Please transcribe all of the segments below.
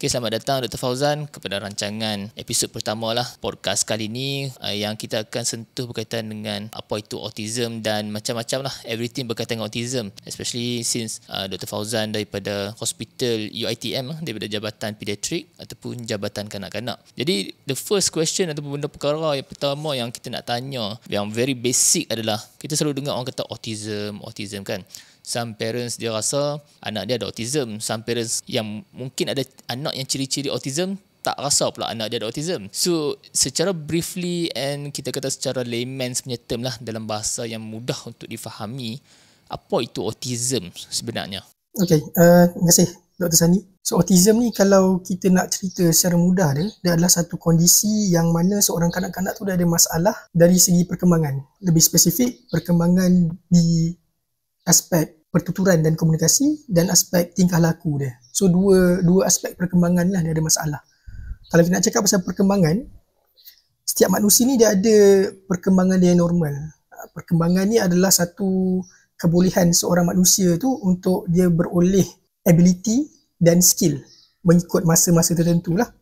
Okay, selamat datang Dr. Fauzan kepada rancangan episod pertama lah podcast kali ni yang kita akan sentuh berkaitan dengan apa itu autism dan macam-macam lah, everything berkaitan dengan autism, especially since Dr. Fauzan daripada hospital UiTM, daripada Jabatan Pediatrik ataupun Jabatan Kanak-Kanak. Jadi the first question ataupun benda perkara yang pertama yang kita nak tanya yang very basic adalah, kita selalu dengar orang kata autism kan. Some parents dia rasa anak dia ada autism. Some parents yang mungkin ada anak yang ciri-ciri autism tak rasa pula anak dia ada autism. So secara briefly and kita kata secara layman's punya term lah, dalam bahasa yang mudah untuk difahami, apa itu autism sebenarnya? Okay, terima kasih Dr. Sani. So autism ni kalau kita nak cerita secara mudah dia adalah satu kondisi yang mana seorang kanak-kanak tu dah ada masalah dari segi perkembangan. Lebih spesifik, perkembangan di aspek pertuturan dan komunikasi dan aspek tingkah laku dia. So dua aspek perkembangan lah dia ada masalah. Kalau kita nak cakap pasal perkembangan, setiap manusia ni dia ada perkembangan dia yang normal. Perkembangan ni adalah satu kebolehan seorang manusia tu untuk dia beroleh ability dan skill mengikut masa-masa tertentu lah.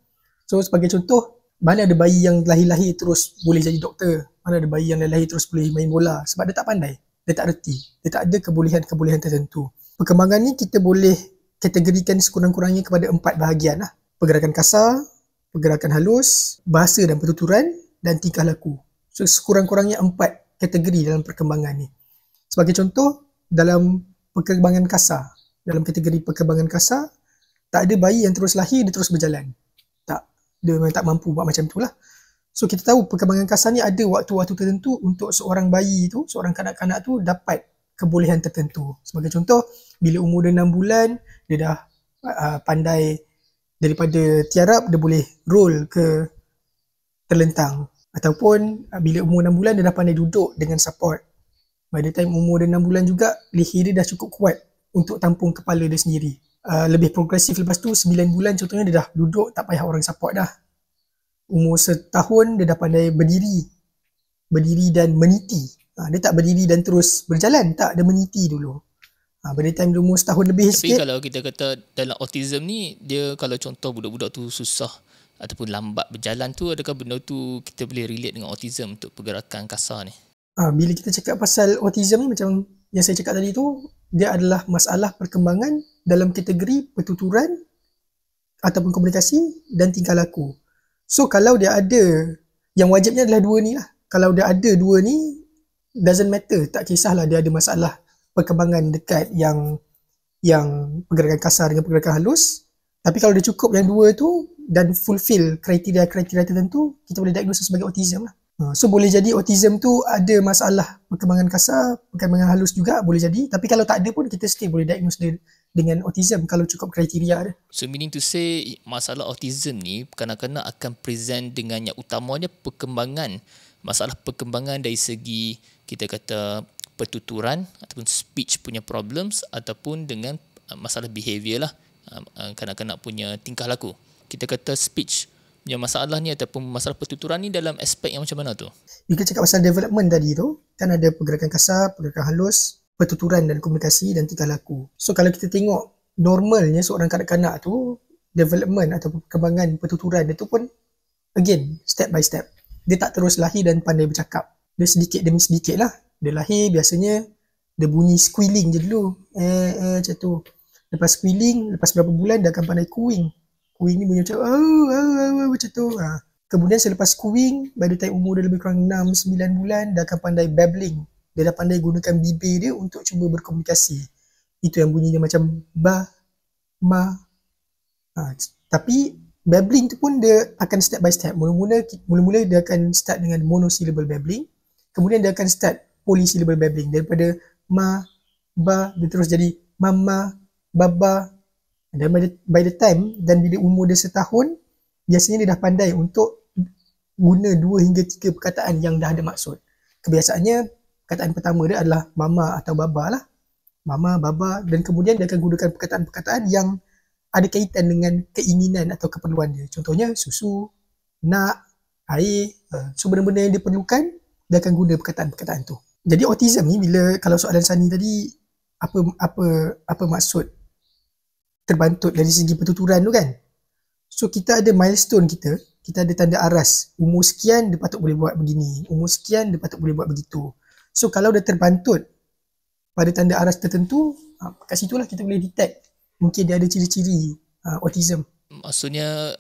So sebagai contoh, mana ada bayi yang lahir-lahir terus boleh jadi doktor, mana ada bayi yang lahir terus boleh main bola, sebab dia tak pandai. Dia tak reti. Dia tak ada kebolehan-kebolehan tertentu. Perkembangan ni kita boleh kategorikan sekurang-kurangnya kepada 4 bahagian lah. Pergerakan kasar, pergerakan halus, bahasa dan pertuturan, dan tingkah laku. So sekurang-kurangnya 4 kategori dalam perkembangan ni. Sebagai contoh, dalam perkembangan kasar, dalam kategori perkembangan kasar, tak ada bayi yang terus lahir dia terus berjalan. Tak. Dia memang tak mampu buat macam tu lah. So kita tahu perkembangan kasar ni ada waktu-waktu tertentu untuk seorang bayi tu, seorang kanak-kanak tu dapat kebolehan tertentu. Sebagai contoh, bila umur dia 6 bulan, dia dah pandai daripada tiarap, dia boleh roll ke terlentang. Ataupun bila umur 6 bulan, dia dah pandai duduk dengan support. By the time umur dia 6 bulan juga, leher dia dah cukup kuat untuk tampung kepala dia sendiri. Lebih progresif lepas tu, 9 bulan contohnya dia dah duduk, tak payah orang support dah. Umur setahun dia dah pandai berdiri dan meniti. Dia tak berdiri dan terus berjalan, tak, dia meniti dulu. Pada time dia umur setahun lebih sikit. Tapi kalau kita kata dalam autism ni, dia kalau contoh budak-budak tu susah ataupun lambat berjalan tu, adakah benda tu kita boleh relate dengan autism untuk pergerakan kasar ni? Bila kita cakap pasal autism ni, macam yang saya cakap tadi tu, dia adalah masalah perkembangan dalam kategori pertuturan ataupun komunikasi dan tingkah laku. So kalau dia ada, yang wajibnya adalah 2 ni lah. Kalau dia ada 2 ni, doesn't matter. Tak kisahlah dia ada masalah perkembangan dekat yang pergerakan kasar dengan pergerakan halus. Tapi kalau dia cukup yang 2 tu dan fulfill kriteria-kriteria tertentu, kita boleh diagnosis sebagai autism lah. So boleh jadi autism tu ada masalah perkembangan kasar, perkembangan halus juga boleh jadi. Tapi kalau tak ada pun kita still boleh diagnosis dia dengan autism kalau cukup kriteria dia. So meaning to say, masalah autism ni kanak-kanak akan present dengan yang utamanya masalah perkembangan dari segi kita kata pertuturan ataupun speech punya problems, ataupun dengan masalah behavior lah, kanak-kanak punya tingkah laku. Kita kata speech punya masalah ni ataupun masalah pertuturan ni dalam aspek yang macam mana tu? Kita cakap pasal development tadi tu, kan ada pergerakan kasar, pergerakan halus, pertuturan dan komunikasi dan tingkah laku. So kalau kita tengok normalnya seorang kanak-kanak tu, development atau perkembangan pertuturan dia tu pun again step by step. Dia tak terus lahir dan pandai bercakap. Dia sedikit demi sedikit lah. Dia lahir biasanya dia bunyi squealing je dulu. Macam tu. Lepas squealing, lepas berapa bulan dia akan pandai cooing. Cooing ni bunyi macam macam tu. Kemudian selepas cooing, by the time umur dia lebih kurang 6-9 bulan, dia akan pandai babbling. Dia dah pandai gunakan bibir dia untuk cuba berkomunikasi. Itu yang bunyinya macam ba, ma. Tapi babbling tu pun dia akan step by step. Mula-mula dia akan start dengan monosyllable babbling. Kemudian dia akan start polysyllable babbling. Daripada ma, ba, dia terus jadi mama, baba. Dan by the time, dan bila umur dia setahun, biasanya dia dah pandai untuk guna 2 hingga 3 perkataan yang dah ada maksud. Kebiasaannya, perkataan pertama dia adalah mama atau baba lah. Mama, baba, dan kemudian dia akan gunakan perkataan-perkataan yang ada kaitan dengan keinginan atau keperluan dia. Contohnya susu, nak, air. So benda-benda yang dia perlukan, dia akan guna perkataan-perkataan tu. Jadi autism ni, bila kalau soalan Sani tadi, apa maksud terbantut dari segi pertuturan tu kan? So kita ada milestone kita ada tanda aras. Umur sekian dia patut boleh buat begini, umur sekian dia patut boleh buat begitu. So kalau dia terbantut pada tanda aras tertentu, kat situlah kita boleh detect mungkin dia ada ciri-ciri autism. Maksudnya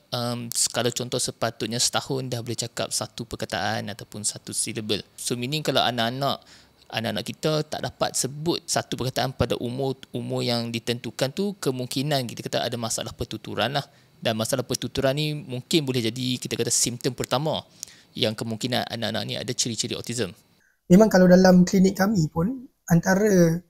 kalau contoh sepatutnya setahun dah boleh cakap satu perkataan ataupun satu syllable. So meaning kalau anak-anak kita tak dapat sebut satu perkataan pada umur yang ditentukan tu, kemungkinan kita kata ada masalah pertuturan lah. Dan masalah pertuturan ni mungkin boleh jadi kita kata simptom pertama yang kemungkinan anak-anak ni ada ciri-ciri autism. Memang kalau dalam klinik kami pun, antara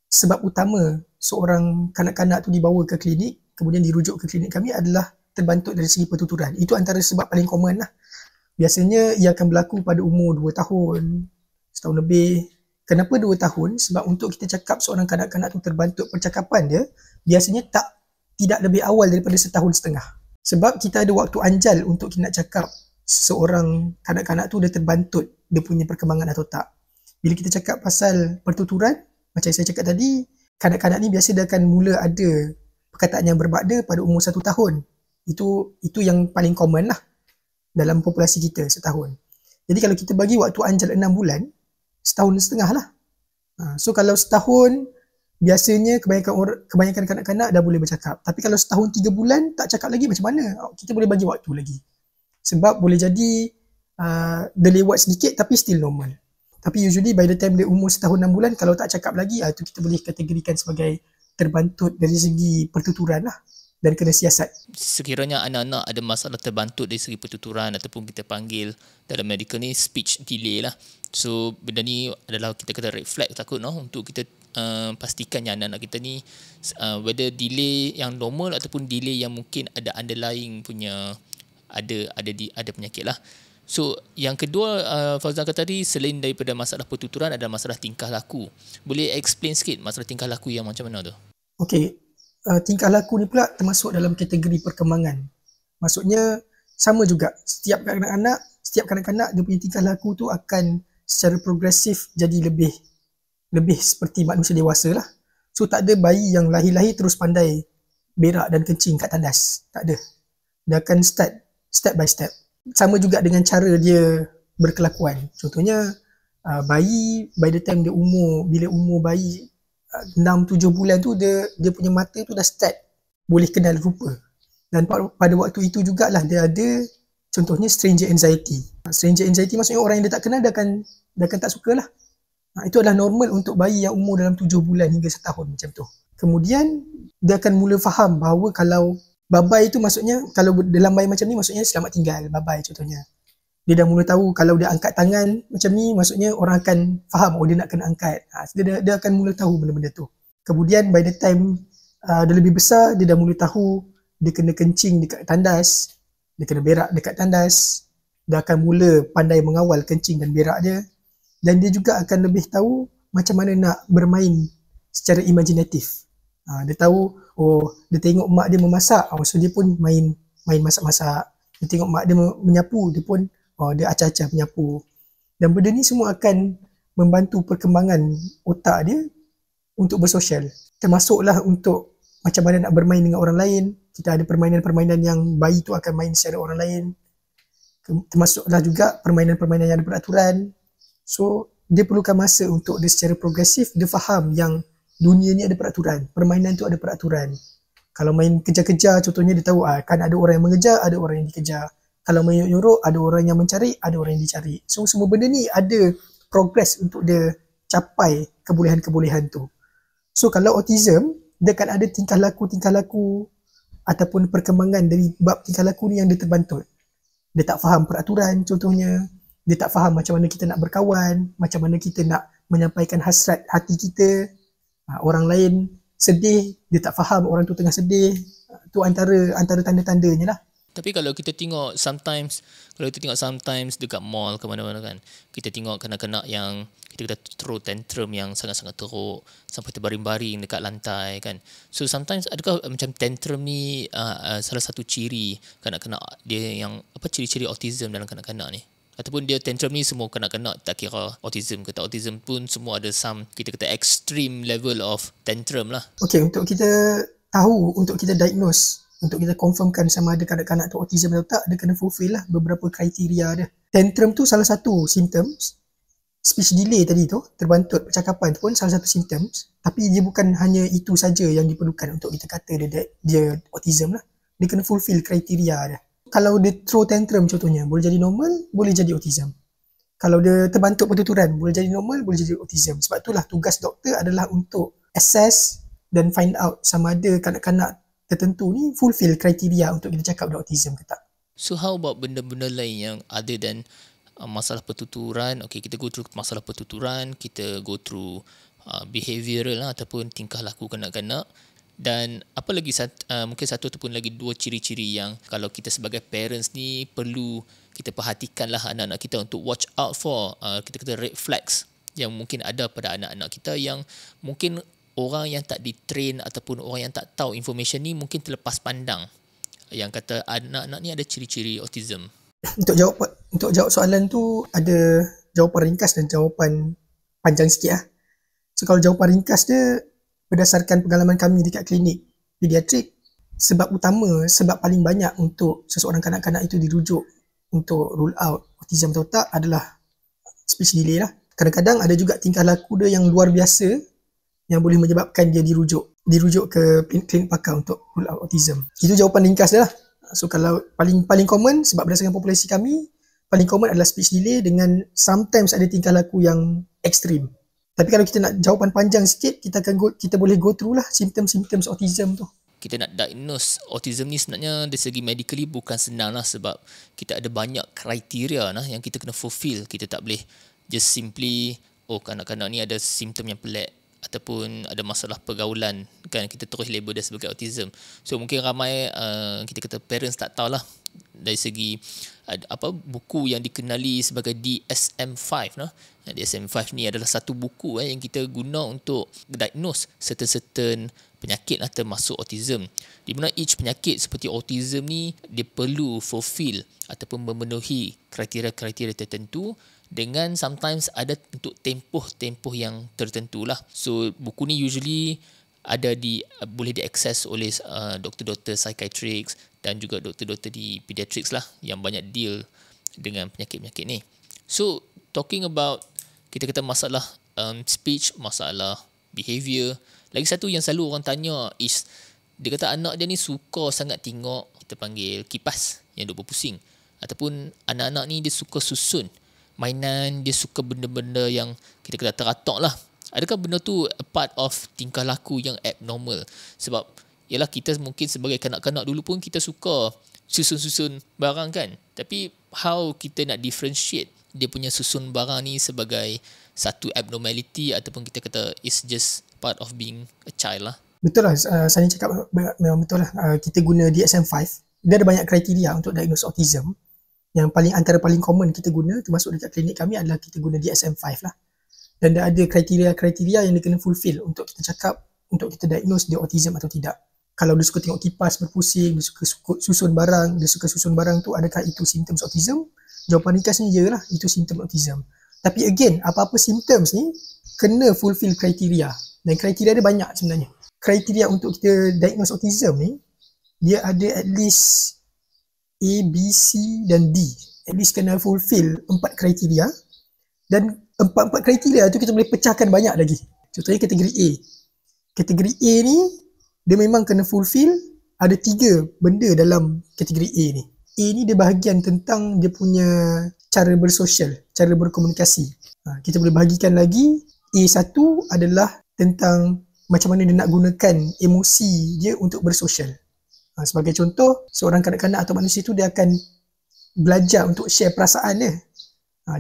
sebab utama seorang kanak-kanak tu dibawa ke klinik, kemudian dirujuk ke klinik kami adalah terbantut dari segi pertuturan. Itu antara sebab paling common lah. Biasanya ia akan berlaku pada umur 2 tahun, setahun lebih. Kenapa 2 tahun? Sebab untuk kita cakap seorang kanak-kanak tu terbantut percakapan dia, biasanya tidak lebih awal daripada setahun setengah. Sebab kita ada waktu anjal untuk kita nak cakap seorang kanak-kanak tu dia terbantut, dia punya perkembangan atau tak. Bila kita cakap pasal pertuturan, macam saya cakap tadi, kanak-kanak ni biasa dia akan mula ada perkataan yang berbakda pada umur 1 tahun. Itu yang paling common lah dalam populasi kita setahun. Jadi kalau kita bagi waktu anjal 6 bulan, setahun setengah lah. So kalau setahun, biasanya kebanyakan kanak-kanak dah boleh bercakap. Tapi kalau setahun 3 bulan tak cakap lagi, macam mana? Kita boleh bagi waktu lagi. Sebab boleh jadi dia lewat sedikit tapi still normal. Tapi usually by the time dia umur setahun 6 bulan, kalau tak cakap lagi, itu kita boleh kategorikan sebagai terbantut dari segi pertuturan lah dan kena siasat. Sekiranya anak-anak ada masalah terbantut dari segi pertuturan ataupun kita panggil dalam medical ni speech delay lah. So benda ni adalah kita kata red flag takut untuk kita pastikan yang anak-anak kita ni whether delay yang normal ataupun delay yang mungkin ada underlying punya ada penyakit lah. So yang kedua Fauzan kata tadi, selain daripada masalah pertuturan ada masalah tingkah laku. Boleh explain sikit masalah tingkah laku yang macam mana tu? Okey, tingkah laku ni pula termasuk dalam kategori perkembangan. Maksudnya sama juga, setiap kanak-kanak dia punya tingkah laku tu akan secara progresif jadi lebih seperti manusia dewasa lah. So tak ada bayi yang lahir-lahir terus pandai berak dan kencing kat tandas. Tak ada. Dia akan step by step. Sama juga dengan cara dia berkelakuan. Contohnya bayi by the time bila umur bayi 6-7 bulan tu dia punya mata tu dah start boleh kenal rupa. Dan pada waktu itu jugalah dia ada contohnya stranger anxiety. Stranger anxiety maksudnya orang yang dia tak kenal dia akan tak sukalah. Itu adalah normal untuk bayi yang umur dalam 7 bulan hingga setahun macam tu. Kemudian dia akan mula faham bahawa kalau bye-bye tu maksudnya, kalau dalam bayi macam ni maksudnya selamat tinggal, bye-bye contohnya. Dia dah mula tahu kalau dia angkat tangan macam ni maksudnya orang akan faham dia nak kena angkat. Dia akan mula tahu benda-benda tu. Kemudian by the time dia lebih besar, dia dah mula tahu dia kena kencing dekat tandas, dia kena berak dekat tandas. Dia akan mula pandai mengawal kencing dan berak dia. Dan dia juga akan lebih tahu macam mana nak bermain secara imaginatif. Dia tahu, dia tengok mak dia memasak, so dia pun main masak-masak. Dia tengok mak dia menyapu, dia pun dia acah-acah menyapu. Dan benda ni semua akan membantu perkembangan otak dia untuk bersosial. Termasuklah untuk macam mana nak bermain dengan orang lain. Kita ada permainan-permainan yang bayi tu akan main secara orang lain. Termasuklah juga permainan-permainan yang ada peraturan. So, dia perlukan masa untuk dia secara progresif, dia faham yang dunia ni ada peraturan, permainan tu ada peraturan. Kalau main kejar-kejar contohnya dia tahu kan ada orang yang mengejar, ada orang yang dikejar. Kalau main yorok, ada orang yang mencari, ada orang yang dicari. So semua benda ni ada progress untuk dia capai kebolehan-kebolehan tu. So kalau autism, dia akan ada tingkah laku ataupun perkembangan dari bab tingkah laku ni yang dia terbantut. Dia tak faham peraturan contohnya, dia tak faham macam mana kita nak berkawan, macam mana kita nak menyampaikan hasrat hati kita. Orang lain sedih, dia tak faham orang tu tengah sedih. Tu antara tanda-tandanya lah. Tapi kalau kita tengok sometimes dekat mall ke mana-mana kan, kita tengok kanak-kanak yang kita kata throw tantrum yang sangat-sangat teruk sampai terbaring-baring dekat lantai kan. So sometimes adakah macam tantrum ni salah satu ciri kanak-kanak dia yang ciri-ciri autism dalam kanak-kanak ni? Ataupun dia tantrum ni semua kanak-kanak tak kira autism ke tak autism pun semua ada some kita kata extreme level of tantrum lah. Okay, untuk kita tahu, untuk kita diagnose untuk kita confirmkan sama ada kanak-kanak tu autism atau tak, dia kena fulfill lah beberapa kriteria dia. Tantrum tu salah satu symptoms. Speech delay tadi tu, terbantut percakapan tu pun salah satu symptoms. Tapi dia bukan hanya itu saja yang diperlukan untuk kita kata dia autism lah. Dia kena fulfill kriteria dia. Kalau dia throw tantrum contohnya, boleh jadi normal, boleh jadi autism. Kalau dia terbantuk pertuturan, boleh jadi normal, boleh jadi autism. Sebab itulah tugas doktor adalah untuk assess dan find out sama ada kanak-kanak tertentu ni fulfill kriteria untuk kita cakap dia autism ke tak. So how about benda-benda lain yang other than masalah pertuturan? Okay, kita go through masalah pertuturan, kita go through behavioural lah, ataupun tingkah laku kanak-kanak. Dan apa lagi mungkin satu ataupun lagi dua ciri-ciri yang kalau kita sebagai parents ni perlu kita perhatikan lah anak-anak kita untuk watch out for, kita kata red flags yang mungkin ada pada anak-anak kita, yang mungkin orang yang tak di-train ataupun orang yang tak tahu information ni mungkin terlepas pandang, yang kata anak-anak ni ada ciri-ciri autism. Untuk jawab soalan tu ada jawapan ringkas dan jawapan panjang sikit lah. So kalau jawapan ringkas dia berdasarkan pengalaman kami dekat klinik pediatrik, sebab paling banyak untuk seseorang kanak-kanak itu dirujuk untuk rule out autism atau tak adalah speech delay lah. Kadang-kadang ada juga tingkah laku dia yang luar biasa yang boleh menyebabkan dia dirujuk ke klinik pakar untuk rule out autism. Itu jawapan ringkas dia lah. So kalau paling common, sebab berdasarkan populasi kami, paling common adalah speech delay dengan sometimes ada tingkah laku yang ekstrim. Tapi kalau kita nak jawapan panjang sikit, kita boleh go through lah symptoms autism tu. Kita nak diagnose autism ni sebenarnya dari segi medically bukan senang lah, sebab kita ada banyak kriteria lah yang kita kena fulfill. Kita tak boleh just simply kanak-kanak ni ada simptom yang pelik ataupun ada masalah pergaulan, kan kita terus label dia sebagai autism. So mungkin ramai kita kata parents tak tahulah dari segi buku yang dikenali sebagai DSM-5 nah. DSM-5 ni adalah satu buku yang kita guna untuk diagnose certain penyakit lah, termasuk autism. Di mana each penyakit seperti autism ni dia perlu fulfill ataupun memenuhi kriteria-kriteria tertentu, dengan sometimes ada untuk tempoh yang tertentu lah. So buku ni usually boleh diakses oleh doktor-doktor psychiatrics dan juga doktor-doktor di pediatrics lah yang banyak deal dengan penyakit-penyakit ni. So talking about kita kata masalah speech, masalah behaviour, lagi satu yang selalu orang tanya is dia kata anak dia ni suka sangat tengok, kita panggil kipas yang duk berpusing, ataupun anak-anak ni dia suka susun mainan, dia suka benda-benda yang kita kata teratak lah. Adakah benda tu a part of tingkah laku yang abnormal? Sebab yalah, kita mungkin sebagai kanak-kanak dulu pun kita suka susun-susun barang kan. Tapi how kita nak differentiate dia punya susun barang ni sebagai satu abnormality ataupun kita kata it's just part of being a child lah. Betul lah, saya cakap memang betul lah. Kita guna DSM-5, dia ada banyak kriteria untuk diagnose autism. Yang antara paling common kita guna, termasuk dekat klinik kami, adalah kita guna DSM-5 lah. Dan dia ada kriteria-kriteria yang dia kena fulfill untuk kita cakap, untuk kita diagnose dia autism atau tidak. Kalau dia suka tengok kipas berpusing, dia suka susun barang tu, adakah itu symptoms autism? Jawapan ringkasnya ya lah, itu symptom autism. Tapi again, apa-apa symptoms ni kena fulfill kriteria. Dan kriteria dia banyak sebenarnya. Kriteria untuk kita diagnose autism ni, dia ada at least A, B, C dan D. At least kena fulfill 4 kriteria. Dan 4 kriteria tu kita boleh pecahkan banyak lagi. Contohnya kategori A. Kategori A ni dia memang kena fulfill ada 3 benda dalam kategori A ni. A ni dia bahagian tentang dia punya cara bersosial, cara berkomunikasi. Kita boleh bahagikan lagi. A1 adalah tentang macam mana dia nak gunakan emosi dia untuk bersosial. Sebagai contoh, seorang kanak-kanak atau manusia tu dia akan belajar untuk share perasaan dia.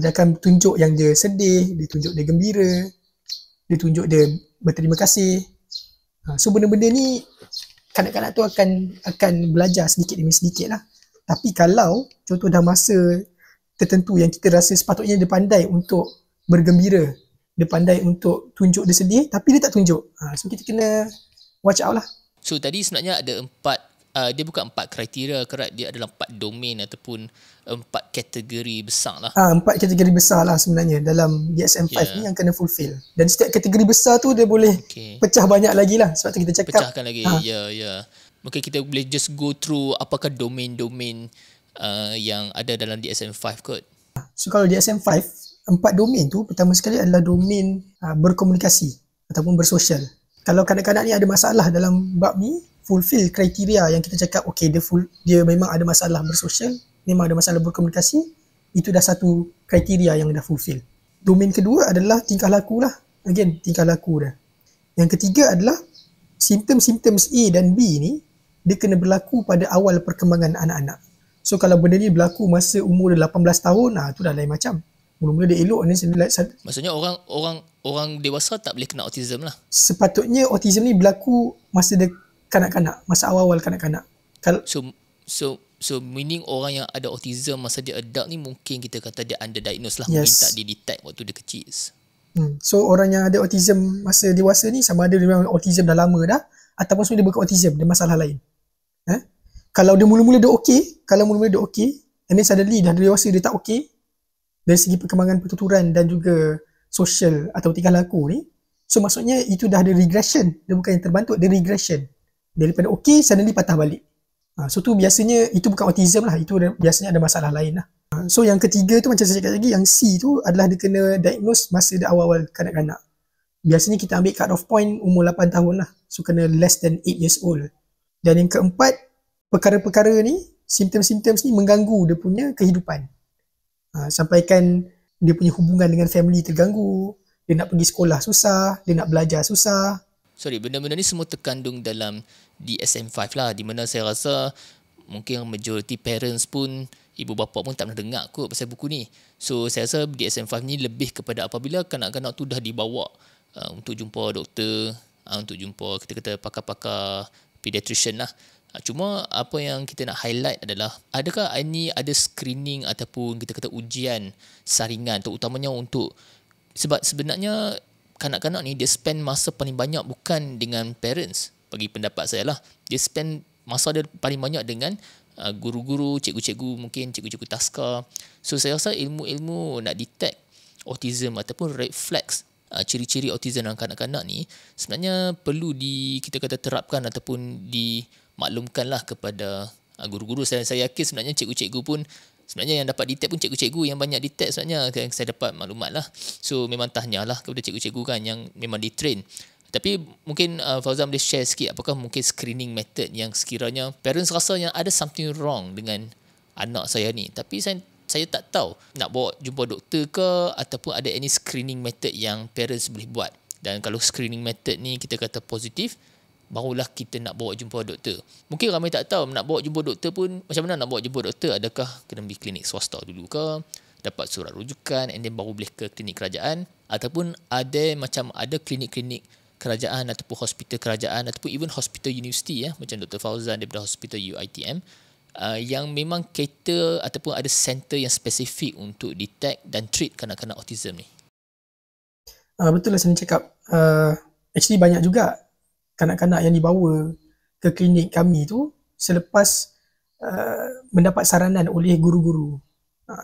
Dia akan tunjuk yang dia sedih, dia tunjuk dia gembira, dia tunjuk dia berterima kasih. So benda-benda ni kanak-kanak tu akan belajar sedikit demi sedikit lah. Tapi kalau contoh dah masa tertentu yang kita rasa sepatutnya dia pandai untuk bergembira, dia pandai untuk tunjuk dia sedih, tapi dia tak tunjuk. So kita kena watch out lah. So tadi sebenarnya ada 4, dia bukan 4 kriteria, correct? Dia adalah 4 domain ataupun 4 kategori besar lah. 4 kategori besar lah sebenarnya dalam DSM-5 ni yang kena fulfill. Dan setiap kategori besar tu dia boleh pecah banyak lagi lah. Sebab tu kita cakap pecahkan lagi. Ya. Mungkin kita boleh just go through apakah domain-domain yang ada dalam DSM-5 kot. So kalau DSM-5, 4 domain tu pertama sekali adalah domain berkomunikasi ataupun bersosial. Kalau kanak-kanak ni ada masalah dalam bab ni, fulfill kriteria yang kita cakap, okay, dia memang ada masalah bersosial, memang ada masalah berkomunikasi, itu dah satu kriteria yang dah fulfill. Domain kedua adalah tingkah laku lah. Again, tingkah laku dah. Yang ketiga adalah simptom-simptom A dan B ni, dia kena berlaku pada awal perkembangan anak-anak. So kalau benda ni berlaku masa umur dia 18 tahun, tu dah lain macam. Mula-mula dia elok ni. Maksudnya orang dewasa tak boleh kena autism lah. Sepatutnya autism ni berlaku masa dia kanak-kanak, masa awal-awal kanak-kanak. So meaning orang yang ada autism masa dia adult ni mungkin kita kata dia underdiagnosed lah. Yes. Mungkin tak di-detect waktu dia kecil. So orang yang ada autism masa dewasa ni, sama ada dia memang autism dah lama dah, ataupun sebenarnya dia bukan autism, dia masalah lain. Kalau dia mula-mula dia okey, and then suddenly dah dewasa dia tak okey, dari segi perkembangan pertuturan dan juga sosial atau tingkah laku ni, so maksudnya itu dah ada regression. Dia bukan yang terbantuk, dia regression. Daripada okey, suddenly patah balik. So tu biasanya, itu bukan autism lah, itu biasanya ada masalah lain lah. So yang ketiga tu macam saya cakap lagi, yang C tu adalah dia kena diagnose masa dia awal-awal kanak-kanak. Biasanya kita ambil cut off point umur 8 tahun lah. So kena less than 8 years old. Dan yang keempat, perkara-perkara ni, symptom-symptoms ni mengganggu dia punya kehidupan. Sampaikan dia punya hubungan dengan family terganggu, dia nak pergi sekolah susah, dia nak belajar susah. Sorry, benda-benda ni semua terkandung dalam DSM-5 lah, di mana saya rasa mungkin majority parents pun, ibu bapa pun tak pernah dengar kot pasal buku ni. So saya rasa DSM-5 ni lebih kepada apabila kanak-kanak tu dah dibawa untuk jumpa doktor, untuk jumpa kita kata pakar-pakar pediatrician lah. Cuma apa yang kita nak highlight adalah, adakah ini ada screening ataupun kita kata ujian saringan, terutamanya untuk, sebab sebenarnya kanak-kanak ni dia spend masa paling banyak bukan dengan parents, bagi pendapat saya lah. Dia spend masa dia paling banyak dengan guru-guru, cikgu-cikgu, mungkin cikgu-cikgu taska. So saya rasa ilmu-ilmu nak detect autism ataupun red flags, ciri-ciri autism dalam kanak-kanak ni sebenarnya perlu kita kata terapkan ataupun dimaklumkanlah kepada guru-guru. Saya yakin sebenarnya cikgu-cikgu pun sebenarnya yang dapat detect pun cikgu-cikgu yang banyak detect sebenarnya, yang saya dapat maklumat lah. So memang tahniahlah kepada cikgu-cikgu kan yang memang di-train. Tapi mungkin Fauzan boleh share sikit apakah mungkin screening method yang sekiranya parents rasa yang ada something wrong dengan anak saya ni, tapi saya tak tahu nak bawa jumpa doktor ke ataupun ada any screening method yang parents boleh buat. Dan kalau screening method ni kita kata positif, barulah kita nak bawa jumpa doktor. Mungkin ramai tak tahu nak bawa jumpa doktor pun macam mana nak bawa jumpa doktor. Adakah kena pergi klinik swasta dulu ke, dapat surat rujukan and then baru boleh ke klinik kerajaan, ataupun ada klinik-klinik kerajaan ataupun hospital kerajaan ataupun even hospital universiti macam Dr. Fauzan daripada hospital UiTM yang memang cater ataupun ada center yang spesifik untuk detect dan treat kanak-kanak autism ni. Betul lah saya cakap. Actually banyak juga kanak-kanak yang dibawa ke klinik kami tu selepas mendapat saranan oleh guru-guru.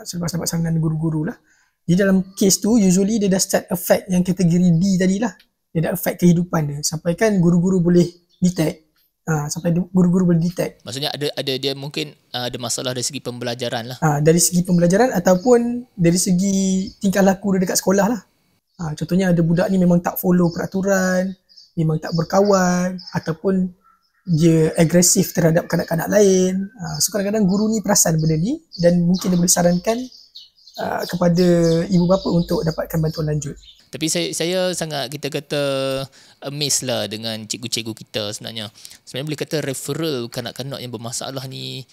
Selepas dapat saranan guru-guru lah. Di dalam case tu usually dia dah start affect yang kategori D tadi lah. Dia dah affect kehidupan dia. Sampai kan guru-guru boleh detect. Sampai guru-guru boleh detect. Maksudnya ada dia mungkin ada masalah dari segi pembelajaran lah. Dari segi pembelajaran ataupun dari segi tingkah laku dia dekat sekolah lah. Contohnya ada budak ni memang tak follow peraturan, memang tak berkawan, ataupun dia agresif terhadap kanak-kanak lain. So kadang-kadang guru ni perasan benda ni dan mungkin dia boleh sarankan kepada ibu bapa untuk dapatkan bantuan lanjut. Tapi saya sangat kita kata amazed lah dengan cikgu-cikgu kita sebenarnya. Sebenarnya boleh kata referral kanak-kanak yang bermasalah ni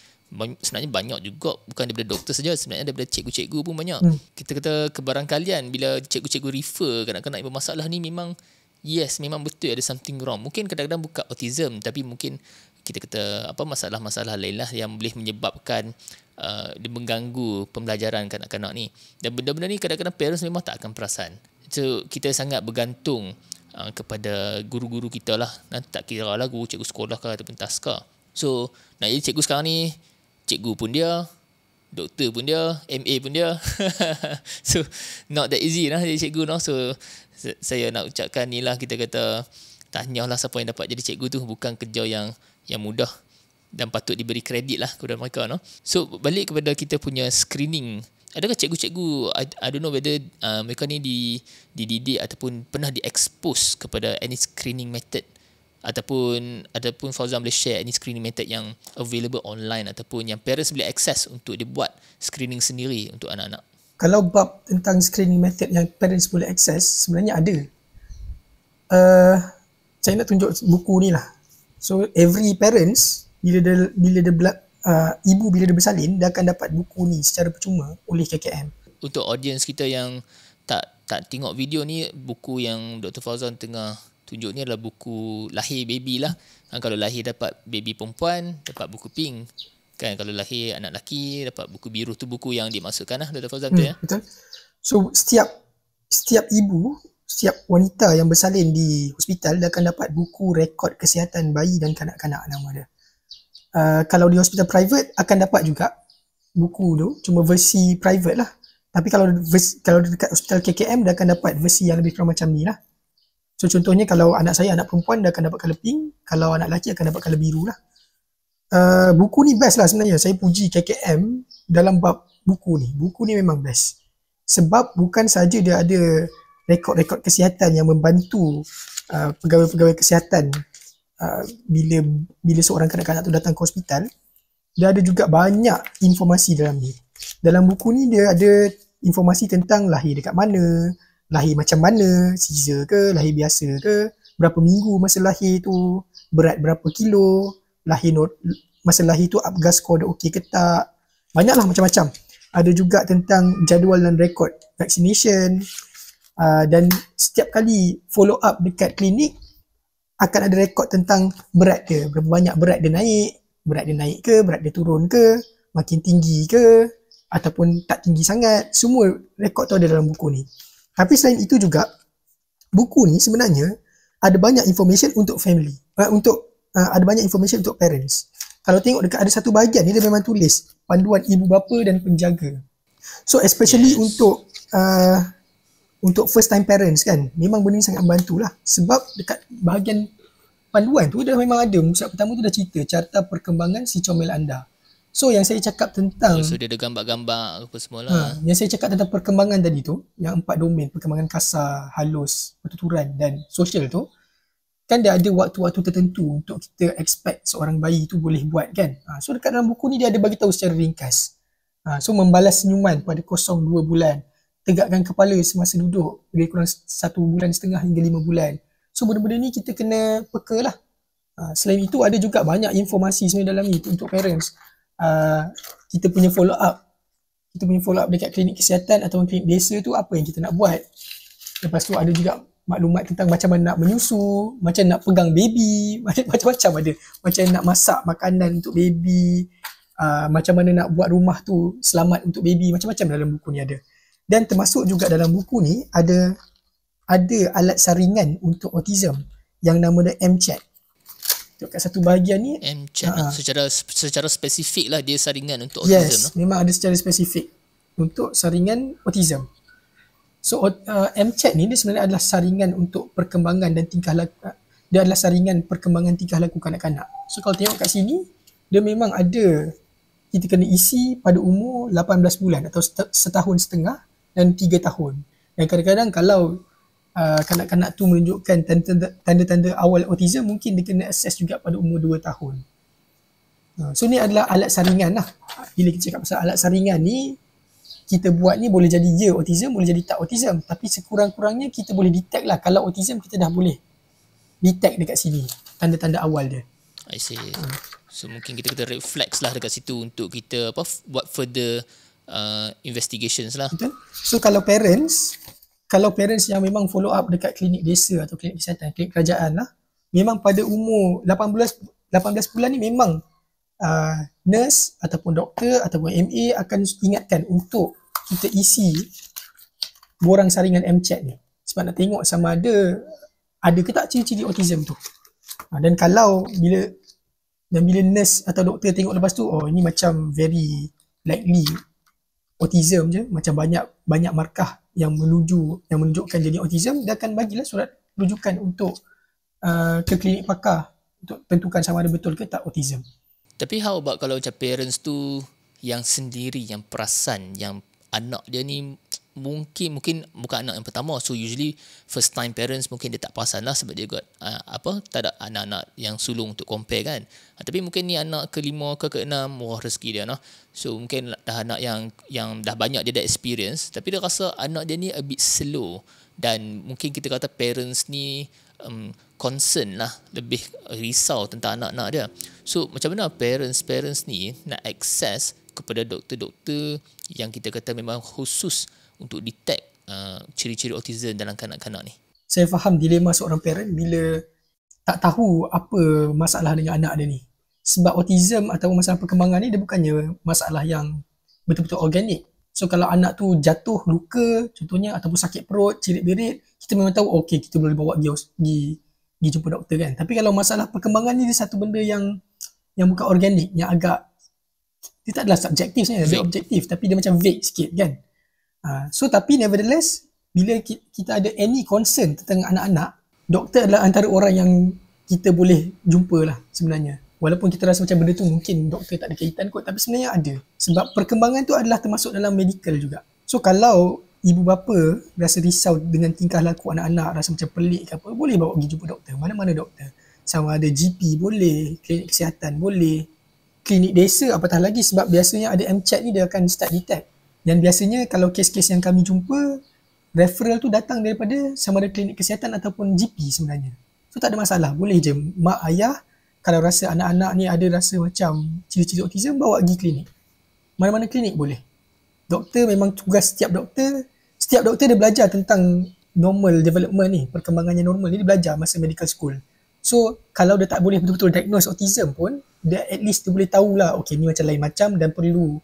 sebenarnya banyak juga, bukan daripada doktor saja, sebenarnya daripada cikgu-cikgu pun banyak. Kita kata kebarangkalian bila cikgu-cikgu refer kanak-kanak yang bermasalah ni memang betul ada something wrong. Mungkin kadang-kadang bukan autism, tapi mungkin kita kata masalah-masalah lain lah yang boleh menyebabkan dia mengganggu pembelajaran kanak-kanak ni. Dan benda-benda ni kadang-kadang parents memang tak akan perasan. So kita sangat bergantung kepada guru-guru kita lah. Tak kira lah guru cikgu sekolah ke ataupun taska. So nak jadi cikgu sekarang ni, cikgu pun dia, doktor pun dia, MA pun dia. So not that easy lah jadi cikgu. So saya nak ucapkan ni lah, kita kata tahniah lah siapa yang dapat jadi cikgu tu. Bukan kerja yang yang mudah dan patut diberi kredit lah kepada mereka, no. So balik kepada kita punya screening, adakah cikgu-cikgu, I don't know whether mereka ni dididik ataupun pernah di-expose kepada any screening method, ataupun Fauzan boleh share any screening method yang available online ataupun yang parents boleh access untuk dibuat screening sendiri untuk anak-anak. Kalau bab tentang screening method yang parents boleh access, sebenarnya ada. Saya nak tunjuk buku ni lah. So every parents bila ibu bila dia bersalin, dia akan dapat buku ni secara percuma oleh KKM. Untuk audience kita yang tak tengok video ni, buku yang Dr. Fauzan tengah tunjuk ni adalah buku lahir baby lah. Kalau lahir dapat baby perempuan, dapat buku pink. Kan kalau lahir anak lelaki, dapat buku biru. Tu buku yang dimaksudkan lah Dr. Fauzan tu ya. Betul. So setiap ibu, setiap wanita yang bersalin di hospital, dia akan dapat buku rekod kesihatan bayi dan kanak-kanak nama dia. Kalau di hospital private akan dapat juga buku tu, cuma versi private lah. Tapi kalau dekat hospital KKM, dia akan dapat versi yang lebih kurang macam ni lah. So contohnya kalau anak saya anak perempuan, dia akan dapat colour pink. Kalau anak lelaki akan dapat colour biru lah. Buku ni best lah sebenarnya. Saya puji KKM dalam bab buku ni. Buku ni memang best. Sebab bukan saja dia ada rekod-rekod kesihatan yang membantu pegawai-pegawai kesihatan bila seorang kanak-kanak tu datang ke hospital, dia ada juga banyak informasi dalam ni. Dalam buku ni dia ada informasi tentang lahir dekat mana, lahir macam mana, caesar ke, lahir biasa ke, berapa minggu masa lahir tu, berat berapa kilo, masa lahir tu Apgar score dah okey ke tak. Banyaklah macam-macam. Ada juga tentang jadual dan rekod vaccination, dan setiap kali follow up dekat klinik akan ada rekod tentang berat dia, berapa banyak berat dia naik ke, berat dia turun ke, makin tinggi ke, ataupun tak tinggi sangat. Semua rekod tu ada dalam buku ni. Tapi selain itu juga, buku ni sebenarnya ada banyak information untuk family, ada banyak information untuk parents. Kalau tengok dekat ada satu bahagian ni, dia memang tulis panduan ibu bapa dan penjaga. So especially untuk first time parents kan, memang benda ni sangat membantu lah. Sebab dekat bahagian panduan tu, dia memang ada, muka pertama tu dah cerita carta perkembangan si comel anda. So yang saya cakap tentang, so dia ada gambar-gambar apa semua lah. Yang saya cakap tentang perkembangan tadi tu, yang 4 domain, perkembangan kasar, halus, pertuturan dan sosial tu, kan dia ada waktu-waktu tertentu untuk kita expect seorang bayi tu boleh buat kan. So dekat dalam buku ni dia ada bagi tahu secara ringkas. So membalas senyuman pada 0-2 bulan, tegakkan kepala semasa duduk lebih kurang 1,5 bulan hingga 5 bulan. So benda-benda ni kita kena peka lah. Selain itu ada juga banyak informasi sebenarnya dalam ni untuk parents. Kita punya follow up dekat klinik kesihatan atau klinik desa tu, apa yang kita nak buat. Lepas tu ada juga maklumat tentang macam mana nak menyusu, macam nak pegang baby, macam-macam ada. Macam nak masak makanan untuk baby, macam mana nak buat rumah tu selamat untuk baby, macam-macam dalam buku ni ada. Dan termasuk juga dalam buku ni ada alat saringan untuk autism yang nama dia M-Chat. Kat satu bahagian ni M-Chat secara spesifik lah dia saringan untuk autism. Yes, memang ada secara spesifik untuk saringan autism. So M-Chat ni dia sebenarnya adalah saringan untuk perkembangan dan tingkah laku. Dia adalah saringan perkembangan tingkah laku kanak-kanak. So kalau tengok kat sini, dia memang ada, kita kena isi pada umur 18 bulan atau setahun setengah dan 3 tahun. Dan kadang-kadang kalau kanak-kanak tu menunjukkan tanda-tanda awal autism, mungkin dia kena assess juga pada umur 2 tahun. So ni adalah alat saringan lah. Bila kita cakap pasal alat saringan ni, kita buat ni boleh jadi ya autism, boleh jadi tak autism. Tapi sekurang-kurangnya kita boleh detect lah. Kalau autism kita dah boleh detect dekat sini tanda-tanda awal dia. I see. So mungkin kita reflex lah dekat situ untuk kita buat further investigations lah. Betul. So kalau parents yang memang follow up dekat klinik desa atau klinik kesihatan, klinik kerajaan lah, memang pada umur 18 bulan ni memang nurse ataupun doktor ataupun MA akan ingatkan untuk kita isi borang saringan M-Chat ni. Sebab nak tengok sama ada ke tak ciri-ciri autism tu. Dan kalau bila nurse atau doktor tengok lepas tu, oh ini macam very likely autism je, macam banyak markah yang menunjukkan jadi autism, dia akan bagilah surat rujukan untuk ke klinik pakar untuk tentukan sama ada betul ke tak autism. Tapi how about kalau macam parents tu yang sendiri, yang perasan, yang anak dia ni mungkin bukan anak yang pertama. So usually first time parents mungkin dia tak perasan lah sebab dia got tak ada anak-anak yang sulung untuk compare kan. Tapi mungkin ni anak ke-5 ke ke-6, wah rezeki dia lah. So mungkin dah anak yang dah banyak dia dah experience, tapi dia rasa anak dia ni a bit slow, dan mungkin kita kata parents ni concern lah, lebih risau tentang anak-anak dia. So macam mana parents ni nak access kepada doktor-doktor yang kita kata memang khusus untuk detect ciri-ciri autism dalam kanak-kanak ni? Saya faham dilema seorang parent bila tak tahu apa masalah dengan anak dia ni. Sebab autism atau masalah perkembangan ni dia bukannya masalah yang betul-betul organik. So kalau anak tu jatuh, luka contohnya, ataupun sakit perut, cirit-birit, kita memang tahu okey, kita boleh bawa pergi jumpa doktor kan. Tapi kalau masalah perkembangan ni dia satu benda yang bukan organik, yang agak dia tak adalah subjektif sebenarnya, dia objektif tapi dia macam vague sikit kan. So tapi nevertheless, bila kita ada any concern tentang anak-anak, doktor adalah antara orang yang kita boleh jumpa lah sebenarnya. Walaupun kita rasa macam benda tu mungkin doktor tak ada kaitan kot, tapi sebenarnya ada. Sebab perkembangan tu adalah termasuk dalam medical juga. So kalau ibu bapa rasa risau dengan tingkah laku anak-anak, rasa macam pelik ke apa, boleh bawa pergi jumpa doktor. Mana-mana doktor. Sama ada GP boleh, klinik kesihatan boleh, klinik desa apatah lagi, sebab biasanya ada MCAT ni dia akan start detect. Dan biasanya kalau kes-kes yang kami jumpa, referral tu datang daripada sama ada klinik kesihatan ataupun GP sebenarnya. So tak ada masalah, boleh je mak ayah kalau rasa anak-anak ni ada rasa macam ciri-ciri autism, bawa pergi klinik. Mana-mana klinik boleh. Doktor memang tugas setiap doktor dia belajar tentang normal development ni, perkembangannya normal ni dia belajar masa medical school. So kalau dia tak boleh betul-betul diagnose autism pun, dia at least dia boleh tahulah okey ni macam lain macam dan perlu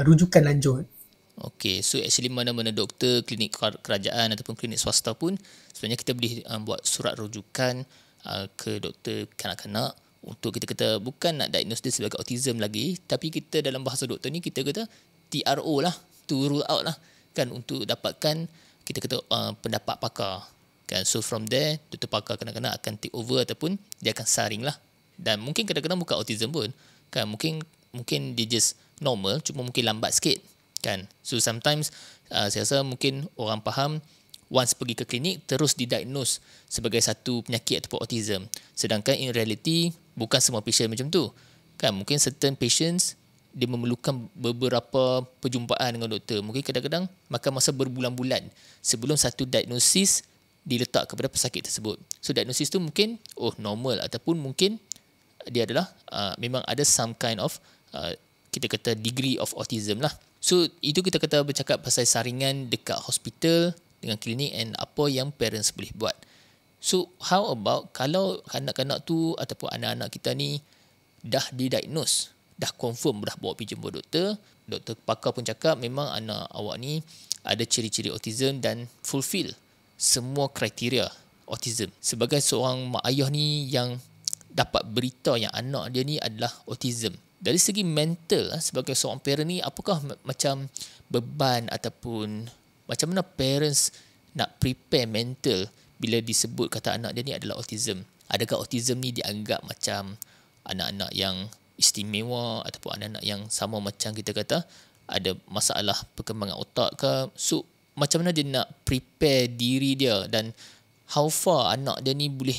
rujukan lanjut. Okay, so actually mana-mana doktor, klinik kerajaan ataupun klinik swasta pun sebenarnya kita boleh buat surat rujukan ke doktor kanak-kanak untuk kita kata bukan nak diagnose dia sebagai autism lagi, tapi kita dalam bahasa doktor ni kita kata TRO lah, to rule out lah kan, untuk dapatkan kita kata pendapat pakar kan. So from there doktor pakar kanak-kanak akan take over ataupun dia akan saring lah. Dan mungkin kadang-kadang bukan autism pun kan, mungkin dia just normal, cuma mungkin lambat sikit kan. So sometimes saya rasa mungkin orang faham once pergi ke klinik terus didiagnose sebagai satu penyakit ataupun autism, sedangkan in reality bukan semua patient macam tu kan. Mungkin certain patients dia memerlukan beberapa perjumpaan dengan doktor, mungkin kadang-kadang makan masa berbulan-bulan sebelum satu diagnosis diletak kepada pesakit tersebut. So diagnosis tu mungkin normal, ataupun mungkin dia adalah memang ada some kind of kita kata degree of autism lah. So itu kita kata bercakap pasal saringan dekat hospital dengan klinik and apa yang parents boleh buat. So how about kalau kanak-kanak tu ataupun anak-anak kita ni dah didiagnose, dah confirm, dah bawa pergi jumpa doktor, doktor pakar pun cakap memang anak awak ni ada ciri-ciri autism dan fulfill semua kriteria autism. Sebagai seorang mak ayah ni yang dapat berita yang anak dia ni adalah autism, dari segi mental sebagai seorang parent ni, apakah macam beban ataupun macam mana parents nak prepare mental bila disebut kata anak dia ni adalah autism? Adakah autism ni dianggap macam anak-anak yang istimewa ataupun anak-anak yang sama macam kita kata ada masalah perkembangan otak ke? So macam mana dia nak prepare diri dia, dan how far anak dia ni boleh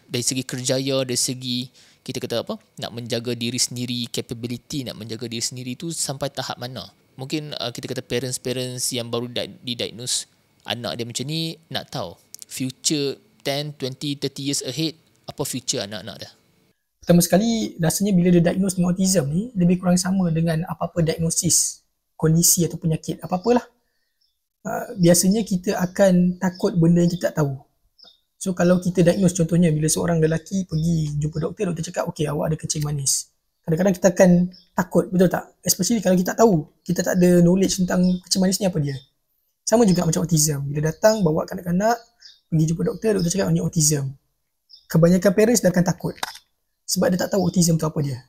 dari segi kerjaya, dari segi kita kata nak menjaga diri sendiri, capability nak menjaga diri sendiri tu sampai tahap mana? Mungkin kita kata parents yang baru didiagnose anak dia macam ni nak tahu future 10, 20, 30 years ahead, apa future anak-anak dia. Pertama sekali, rasanya bila dia diagnose dengan autism ni lebih kurang sama dengan apa-apa diagnosis kondisi atau penyakit apa-apalah. Biasanya kita akan takut benda yang kita tak tahu. So kalau kita diagnose, contohnya bila seorang lelaki pergi jumpa doktor cakap okey awak ada kencing manis, kadang-kadang kita akan takut, betul tak? Especially kalau kita tak tahu, kita tak ada knowledge tentang kencing manis ni apa dia. Sama juga macam autism, bila datang bawa kanak-kanak pergi jumpa doktor cakap ni autism, kebanyakan parents dia akan takut sebab dia tak tahu autism tu apa dia.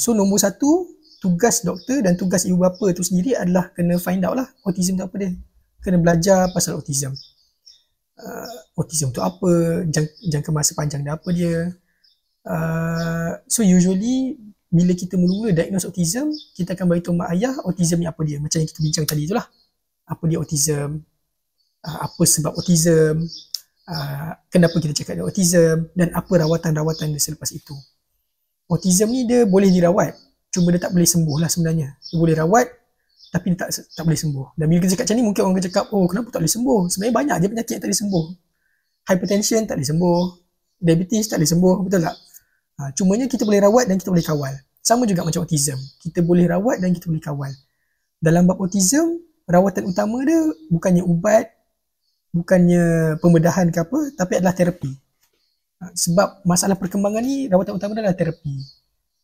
So nombor satu, tugas doktor dan tugas ibu bapa tu sendiri adalah kena find out lah autism tu apa dia, kena belajar pasal autism. Autism tu apa, jangka masa panjang dia apa dia, So usually bila kita mula-mula diagnose autism, kita akan beritahu mak ayah autism ni apa dia, macam yang kita bincang tadi itulah. Apa dia autism, apa sebab autism, kenapa kita cakap dia autism, dan apa rawatan-rawatan dia selepas itu. Autism ni dia boleh dirawat, cuma dia tak boleh sembuh lah sebenarnya. Dia boleh rawat tapi dia tak boleh sembuh. Dan bila kita cakap macam ni, mungkin orang akan cakap, oh kenapa tak boleh sembuh? Sebenarnya banyak je penyakit yang tak boleh sembuh. Hypertension tak boleh sembuh, diabetes tak boleh sembuh, betul tak? Cumanya kita boleh rawat dan kita boleh kawal. Sama juga macam autism, kita boleh rawat dan kita boleh kawal. Dalam bab autism, rawatan utama dia bukannya ubat, bukannya pembedahan ke apa, tapi adalah terapi. Sebab masalah perkembangan ni, rawatan utama dia adalah terapi.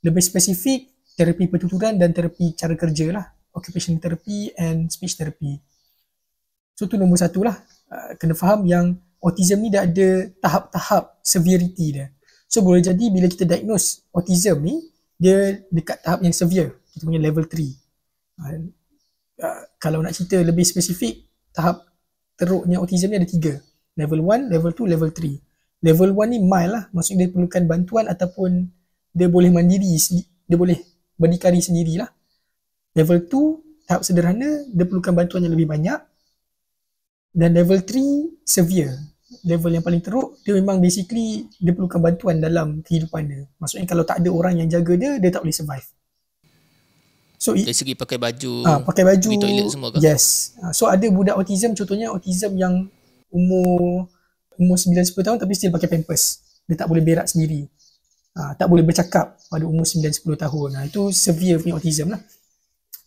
Lebih spesifik, terapi pertuturan dan terapi cara kerja lah. Occupational therapy and speech therapy. So tu nombor satu lah. Kena faham yang autism ni dah ada tahap-tahap severity dia. So boleh jadi bila kita diagnose autism ni, dia dekat tahap yang severe. Kita punya level 3. Kalau nak cerita lebih spesifik, tahap teruknya autism ni ada 3. Level 1, level 2, level 3. Level 1 ni mild lah. Maksudnya dia perlukan bantuan ataupun dia boleh mandiri, dia boleh berdikari sendirilah. Level 2, tahap sederhana, dia perlukan bantuan yang lebih banyak. Dan level 3, severe. Level yang paling teruk, dia memang basically dia perlukan bantuan dalam kehidupan dia. Maksudnya kalau tak ada orang yang jaga dia, dia tak boleh survive. So dari segi pakai baju, pakai baju, pergi toilet semua ke? Yes. So ada budak autism, contohnya autism yang umur 9-10 tahun tapi still pakai pampers. Dia tak boleh berak sendiri. Tak boleh bercakap pada umur 9-10 tahun. Itu severe punya autism lah.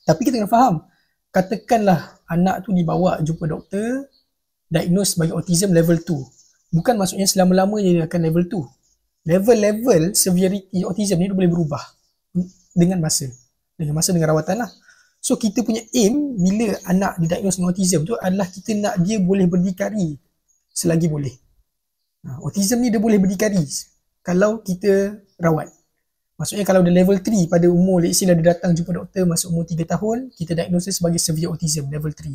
Tapi kita kena faham, katakanlah anak tu dibawa jumpa doktor, diagnose sebagai autism level 2. Bukan maksudnya selama-lamanya dia akan level 2. Level-level severity autism ni dia boleh berubah dengan masa. Dengan rawatan lah. So kita punya aim bila anak didiagnose dengan autism tu adalah kita nak dia boleh berdikari selagi boleh. Autism ni dia boleh berdikari kalau kita rawat. Maksudnya kalau dia level 3 pada umur, let's say dia datang jumpa doktor masa umur 3 tahun, kita diagnose sebagai severe autism level 3.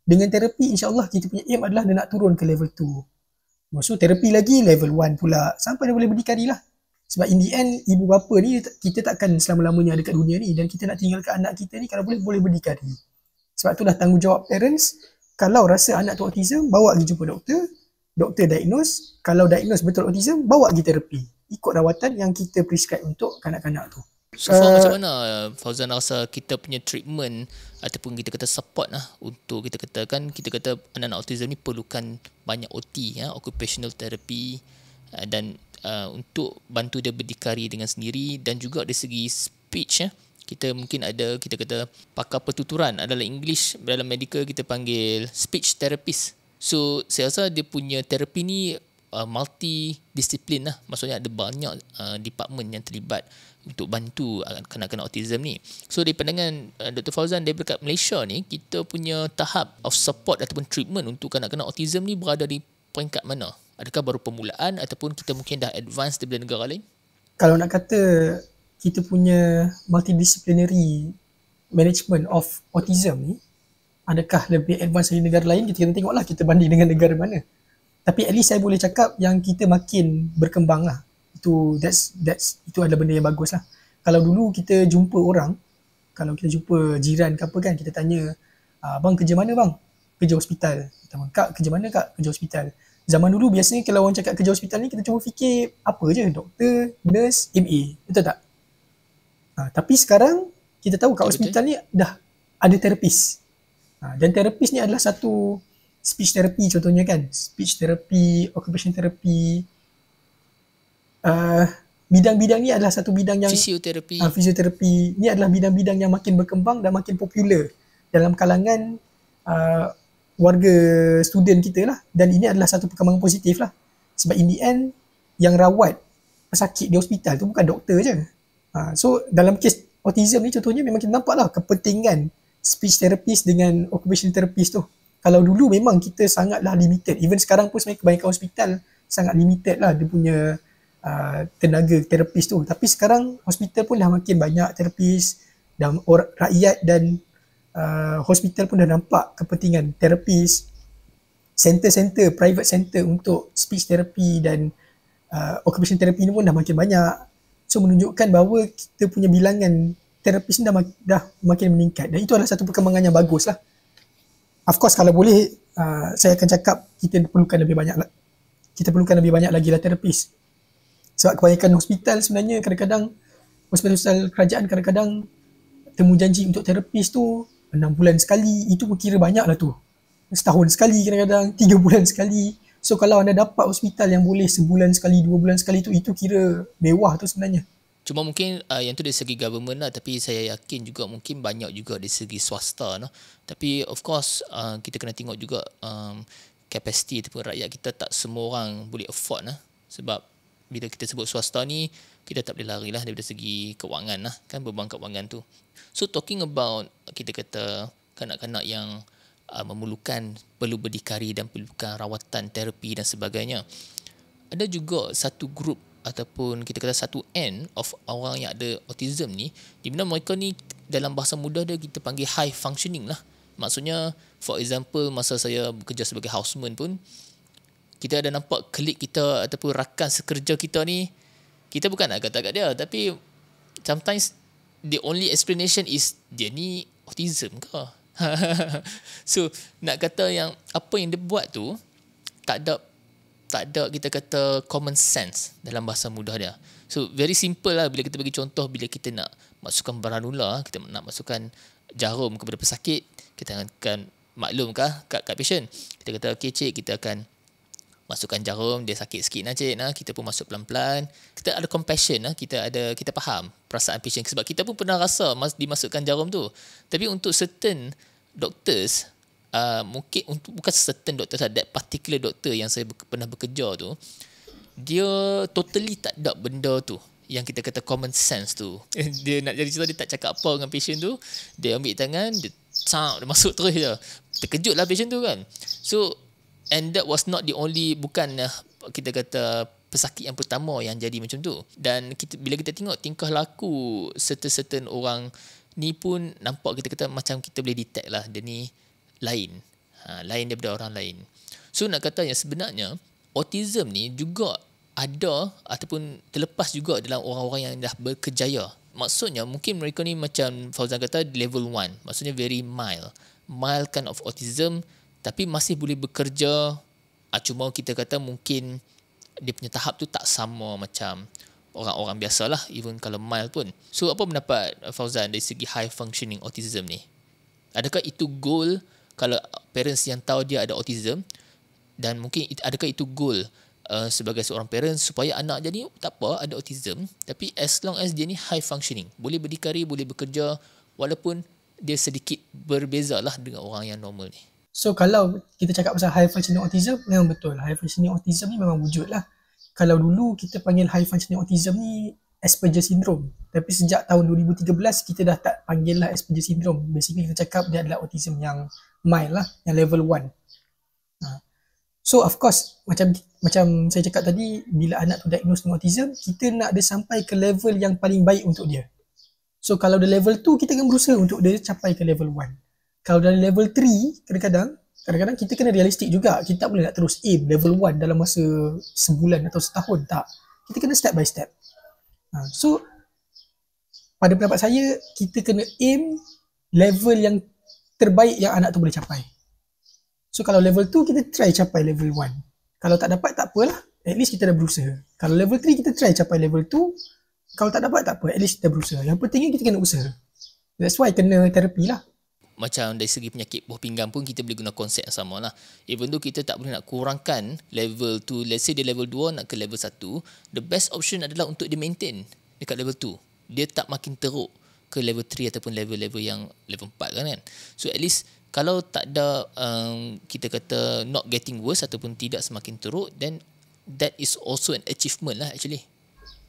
Dengan terapi, insyaAllah kita punya aim adalah dia nak turun ke level 2. So terapi lagi level 1 pula, sampai dia boleh berdikari lah. Sebab in the end, ibu bapa ni kita takkan selama-lamanya ada kat dunia ni, dan kita nak tinggalkan anak kita ni kalau boleh berdikari. Sebab itulah tanggungjawab parents, kalau rasa anak tu autism, bawa pergi jumpa doktor, doktor diagnose, kalau diagnose betul autism, bawa pergi terapi. Ikut rawatan yang kita prescribe untuk kanak-kanak tu. So far macam mana Fauzan rasa kita punya treatment ataupun kita kata support lah untuk kita kata anak-anak autism ni perlukan banyak OT, occupational therapy, dan untuk bantu dia berdikari dengan sendiri, dan juga dari segi speech kita mungkin ada kita kata pakar pertuturan, adalah English, dalam medical kita panggil speech therapist. So saya rasa dia punya terapi ni multidisiplin lah, maksudnya ada banyak department yang terlibat untuk bantu kanak-kanak autism ni. So dari pandangan Dr. Fauzan daripada Malaysia ni, kita punya tahap of support ataupun treatment untuk kanak-kanak autism ni berada di peringkat mana? Adakah baru permulaan ataupun kita mungkin dah advance daripada negara lain? Kalau nak kata kita punya multidisciplinary management of autism ni adakah lebih advance dari negara lain, kita kena tengoklah kita banding dengan negara mana. Tapi at least saya boleh cakap yang kita makin berkembang lah. Itu adalah benda yang bagus lah. Kalau dulu kita jumpa orang, kalau kita jumpa jiran ke apa kan, kita tanya, bang kerja mana bang? Kerja hospital. Kita tanya, kak kerja mana kak? Kerja hospital. Zaman dulu biasanya kalau orang cakap kerja hospital ni, kita cuma fikir apa je, doktor, nurse, MA. Betul tak? Tapi sekarang kita tahu kat hospital ni dah ada terapis. Dan terapis ni adalah satu speech therapy contohnya kan, speech therapy, occupational therapy, bidang-bidang ni adalah satu bidang yang fisioterapi ni adalah bidang-bidang yang makin berkembang dan makin popular dalam kalangan warga student kita lah, dan ini adalah satu perkembangan positif lah. Sebab in the end yang rawat pesakit di hospital tu bukan doktor je. So dalam kes autism ni contohnya memang kita nampak lah kepentingan speech therapist dengan occupational therapist tu. Kalau dulu memang kita sangatlah limited, even sekarang pun sebenarnya kebanyakan hospital sangat limited lah dia punya tenaga terapis tu. Tapi sekarang hospital pun dah makin banyak terapis, dan rakyat dan hospital pun dah nampak kepentingan terapis, center-center, private center untuk speech therapy dan occupational therapy ni pun dah makin banyak. So menunjukkan bahawa kita punya bilangan terapis ni dah makin meningkat, dan itu adalah satu perkembangan yang bagus lah. Of course kalau boleh saya akan cakap kita perlukan lebih banyak lagi lah terapis. Sebab kebanyakan hospital sebenarnya kadang-kadang, hospital kerajaan kadang-kadang temu janji untuk terapis tu 6 bulan sekali. Itu pun kira banyak lah tu. Setahun sekali kadang-kadang, 3 bulan sekali. So kalau anda dapat hospital yang boleh sebulan sekali, 2 bulan sekali tu, itu kira mewah tu sebenarnya. Cuma mungkin yang tu dari segi government lah, tapi saya yakin juga mungkin banyak juga dari segi swasta no. Tapi of course kita kena tengok juga capacity ataupun rakyat kita, tak semua orang boleh afford lah. Sebab bila kita sebut swasta ni, kita tak boleh lari lah daripada segi kewangan lah, kan, beban kewangan tu. So talking about, kita kata kanak-kanak yang perlu berdikari dan perlukan rawatan terapi dan sebagainya, ada juga satu grup ataupun kita kata satu end of orang yang ada autism ni, di mana mereka ni dalam bahasa mudah dia kita panggil high functioning lah. Maksudnya for example, masa saya bekerja sebagai houseman pun, kita ada nampak klik kita ataupun rakan sekerja kita ni, kita bukan nak kata kat dia, tapi sometimes the only explanation is dia ni autism ke. So nak kata yang apa yang dia buat tu tak ada kita kata common sense dalam bahasa mudah dia. So very simple lah. Bila kita bagi contoh, bila kita nak masukkan baranula, kita nak masukkan jarum kepada pesakit, kita akan maklumkah kat patient, kita kata okay cik, kita akan masukkan jarum, dia sakit sikit lah cik, kita pun masuk pelan-pelan, kita ada compassion lah, kita faham perasaan patient, sebab kita pun pernah rasa dimasukkan jarum tu. Tapi untuk certain doctors, mungkin bukan certain doctors, that particular doctor yang saya pernah bekerja tu, dia totally tak ada benda tu yang kita kata common sense tu. Dia nak jadi cerita, dia tak cakap apa dengan patient tu, dia ambil tangan, dia masuk terus je. Terkejut lah patient tu kan. So and that was not the only, bukan kita kata pesakit yang pertama yang jadi macam tu. Dan bila kita tengok tingkah laku certain orang ni pun nampak kita kata macam kita boleh detect lah dia ni lain daripada orang lain. So nak kata yang sebenarnya autism ni juga ada ataupun terlepas juga dalam orang-orang yang dah berkejaya. Maksudnya mungkin mereka ni macam Fauzan kata level 1, maksudnya very mild kind of autism, tapi masih boleh bekerja. Cuma kita kata mungkin dia punya tahap tu tak sama macam orang-orang biasa lah, even kalau mild pun. So apa pendapat Fauzan dari segi high functioning autism ni? Adakah itu goal kalau parents yang tahu dia ada autism, dan mungkin adakah itu goal sebagai seorang parents supaya anak jadi tak apa ada autism, tapi as long as dia ni high functioning, boleh berdikari, boleh bekerja, walaupun dia sedikit berbeza lah dengan orang yang normal ni. So kalau kita cakap pasal high functioning autism, memang betul. High functioning autism ni memang wujud lah. Kalau dulu kita panggil high functioning autism ni Asperger syndrome. Tapi sejak tahun 2013 kita dah tak panggil lah Asperger syndrome. Basically kita cakap dia adalah autism yang mild lah, yang level 1. So of course, macam saya cakap tadi, bila anak tu diagnose dengan autism, kita nak dia sampai ke level yang paling baik untuk dia. So kalau dia level 2, kita akan berusaha untuk dia capai ke level 1. Kalau dari level 3, kadang-kadang kita kena realistik juga. Kita tak boleh nak terus aim level 1 dalam masa sebulan atau setahun, tak. Kita kena step by step. So pada pendapat saya, kita kena aim level yang terbaik yang anak tu boleh capai. So kalau level 2, kita try capai level 1. Kalau tak dapat, tak apalah, at least kita dah berusaha. Kalau level 3, kita try capai level 2. Kalau tak dapat, tak apa, at least kita berusaha. Yang pentingnya kita kena usaha. That's why kena terapi lah. Macam dari segi penyakit buah pinggang pun kita boleh guna konsep yang sama lah. Even though kita tak boleh nak kurangkan level 2, let's say dia level 2 nak ke level 1, the best option adalah untuk dia maintain dekat level 2. Dia tak makin teruk ke level 3 ataupun level-level yang level 4 kan. So at least kalau tak ada kita kata not getting worse ataupun tidak semakin teruk, then that is also an achievement lah actually.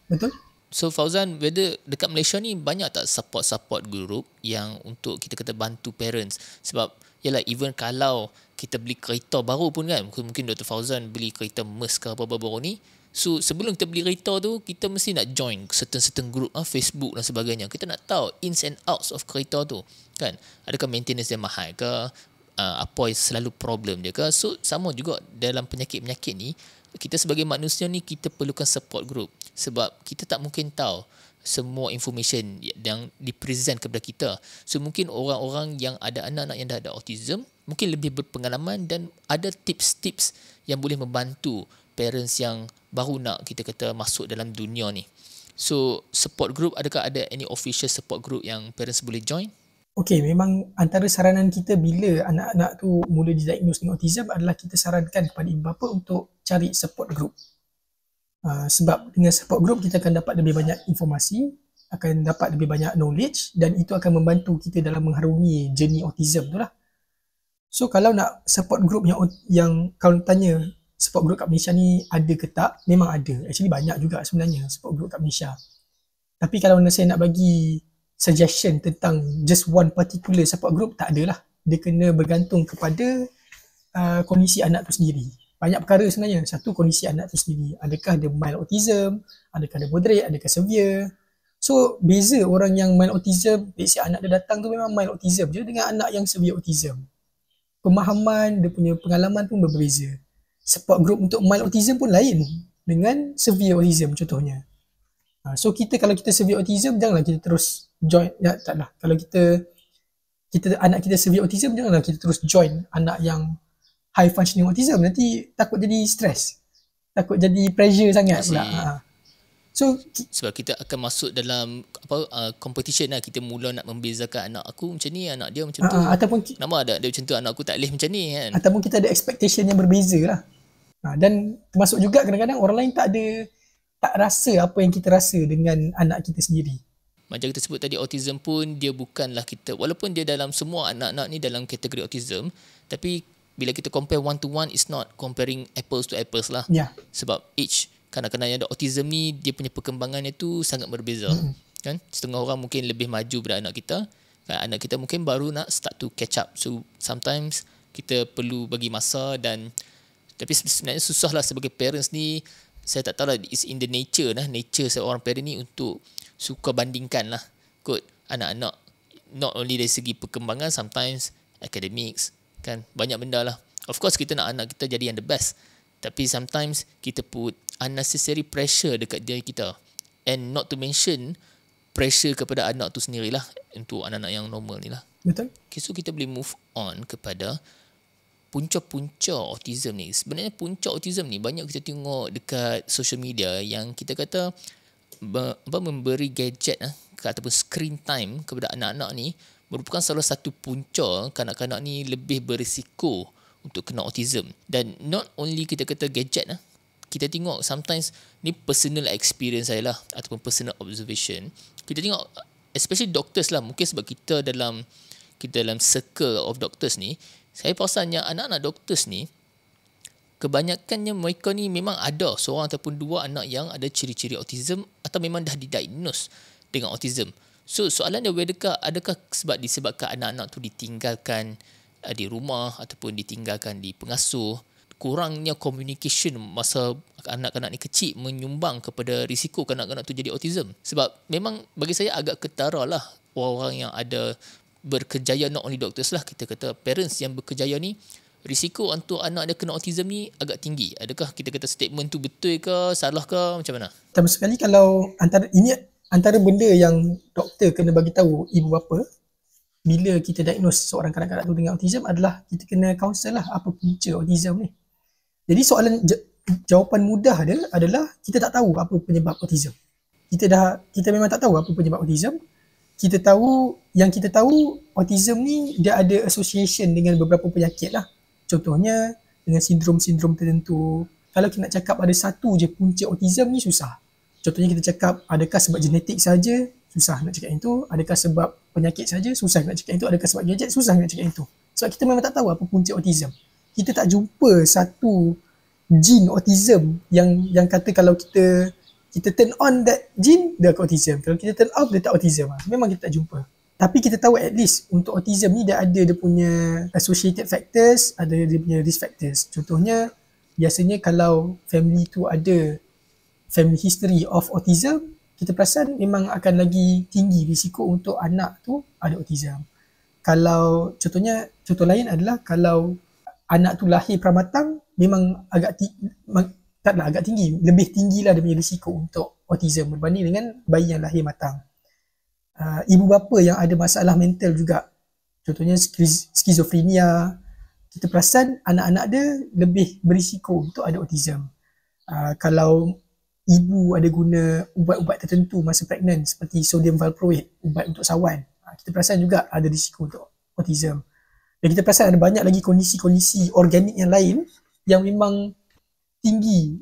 Betul. So Fauzan, whether dekat Malaysia ni banyak tak support group yang untuk kita kata bantu parents? Sebab yalah, even kalau kita beli kereta baru pun kan, mungkin Dr. Fauzan beli kereta Merc ke apa-apa baru ni, so sebelum kita beli kereta tu, kita mesti nak join certain group Facebook dan sebagainya. Kita nak tahu ins and outs of kereta tu kan. Adakah maintenance dia mahal ke, apa selalu problem dia ke. So sama juga dalam penyakit-penyakit ni, kita sebagai manusia ni kita perlukan support group sebab kita tak mungkin tahu semua information yang dipresent kepada kita. So mungkin orang-orang yang ada anak-anak yang dah ada autism mungkin lebih berpengalaman dan ada tips-tips yang boleh membantu parents yang baru nak kita kata masuk dalam dunia ni. So support group, adakah ada any official support group yang parents boleh join? Okey, memang antara saranan kita bila anak-anak tu mula didiagnose dengan autism adalah kita sarankan kepada ibu bapa untuk cari support group. Sebab dengan support group kita akan dapat lebih banyak informasi, akan dapat lebih banyak knowledge dan itu akan membantu kita dalam mengharungi journey autism tu lah. So kalau nak support group yang kalau tanya support group kat Malaysia ni ada ke tak, memang ada. Actually banyak juga sebenarnya support group kat Malaysia. Tapi kalau saya nak bagi suggestion tentang just one particular support group, tak ada lah. Dia kena bergantung kepada kondisi anak tu sendiri. Banyak perkara sebenarnya. Satu, kondisi anak tu sendiri. Adakah dia mild autism, adakah dia moderate, adakah severe. So beza orang yang mild autism, let's say anak dia datang tu memang mild autism je dengan anak yang severe autism. Pemahaman, dia punya pengalaman pun berbeza. Support group untuk mild autism pun lain dengan severe autism contohnya. So kita kalau kita severe autism, janganlah kita terus join. Ya, taklah. Kalau kita anak kita severe autism, janganlah kita terus join anak yang high functioning autism. Nanti takut jadi stress. Takut jadi pressure sangat pula. So sebab kita akan masuk dalam competition lah. Kita mula nak membezakan anak aku macam ni, anak dia macam tu. Ataupun nama ada dia macam tu, anak aku tak boleh macam ni kan. Ataupun kita ada expectation yang berbeza lah. Dan termasuk juga kadang-kadang orang lain tak rasa apa yang kita rasa dengan anak kita sendiri. Macam kita sebut tadi, autism pun dia bukanlah kita, walaupun dia dalam semua anak-anak ni dalam kategori autism, tapi bila kita compare one to one, it's not comparing apples to apples lah. Yeah. Sebab each kanak-kanak yang ada autism ni, dia punya perkembangannya tu sangat berbeza. Kan? Setengah orang mungkin lebih maju daripada anak kita. Anak kita mungkin baru nak start to catch up. So sometimes kita perlu bagi masa tapi sebenarnya susah lah sebagai parents ni. Saya tak tahu lah, it's in the nature seorang parent ni untuk suka bandingkan lah kot anak-anak. Not only dari segi perkembangan, sometimes academics, kan, banyak benda lah. Of course kita nak anak kita jadi yang the best, tapi sometimes kita put unnecessary pressure dekat diri kita, and not to mention pressure kepada anak tu sendirilah untuk anak-anak yang normal ni lah. Betul. Okay, so kita boleh move on kepada punca-punca autism ni. Sebenarnya punca autism ni banyak kita tengok dekat social media yang kita kata memberi gadget ataupun screen time kepada anak-anak ni merupakan salah satu punca kanak-kanak ni lebih berisiko untuk kena autism. Dan not only kita kata gadget kita tengok sometimes ni personal experience saya lah ataupun personal observation. Kita tengok especially doctors lah, mungkin sebab kita dalam circle of doctors ni, saya perasannya anak-anak doctors ni kebanyakannya mereka ni memang ada seorang ataupun dua anak yang ada ciri-ciri autism atau memang dah didiagnose dengan autism. So soalan dia, adakah disebabkan anak-anak tu ditinggalkan di rumah ataupun ditinggalkan di pengasuh, kurangnya communication masa anak-anak ni kecil menyumbang kepada risiko kanak-kanak tu jadi autism. Sebab memang bagi saya agak ketara lah orang-orang yang ada berkejaya, not only doctors lah, kita kata parents yang berkejaya ni, risiko untuk anak dia kena autism ni agak tinggi. Adakah kita kata statement tu betul ke, salah ke, macam mana? Pertama sekali, kalau antara benda yang doktor kena bagi tahu ibu bapa bila kita diagnose seorang kanak-kanak tu dengan autism adalah kita kena counsel lah apa punca autism ni. Jadi jawapan mudah dia adalah kita tak tahu apa penyebab autism. Kita memang tak tahu apa penyebab autism. Kita tahu autism ni dia ada association dengan beberapa penyakit lah. Contohnya dengan sindrom-sindrom tertentu. Kalau kita nak cakap ada satu je punca autism ni susah. Contohnya kita cakap adakah sebab genetik saja, susah nak cakap itu. Adakah sebab penyakit saja, susah nak cakap itu. Adakah sebab gadget, susah nak cakap itu. Sebab kita memang tak tahu apa punca autism. Kita tak jumpa satu gene autism yang kata kalau kita turn on that gene, dia akan autism. Kalau kita turn off, dia tak autism. Memang kita tak jumpa. Tapi kita tahu at least untuk autism ni dia ada dia punya associated factors, ada dia punya risk factors. Contohnya, biasanya kalau family tu ada family history of autism, kita perasan memang akan lagi tinggi risiko untuk anak tu ada autism. Kalau contoh lain adalah kalau anak tu lahir pramatang, memang agak taklah agak tinggi, lebih tinggilah dia punya risiko untuk autism berbanding dengan bayi yang lahir matang. Ibu bapa yang ada masalah mental juga, contohnya skizofrenia, kita perasan anak-anak dia lebih berisiko untuk ada autism. Kalau ibu ada guna ubat-ubat tertentu masa pregnant seperti sodium valproate, ubat untuk sawan, kita perasan juga ada risiko untuk autism. Dan kita perasan ada banyak lagi kondisi-kondisi organik yang lain yang memang tinggi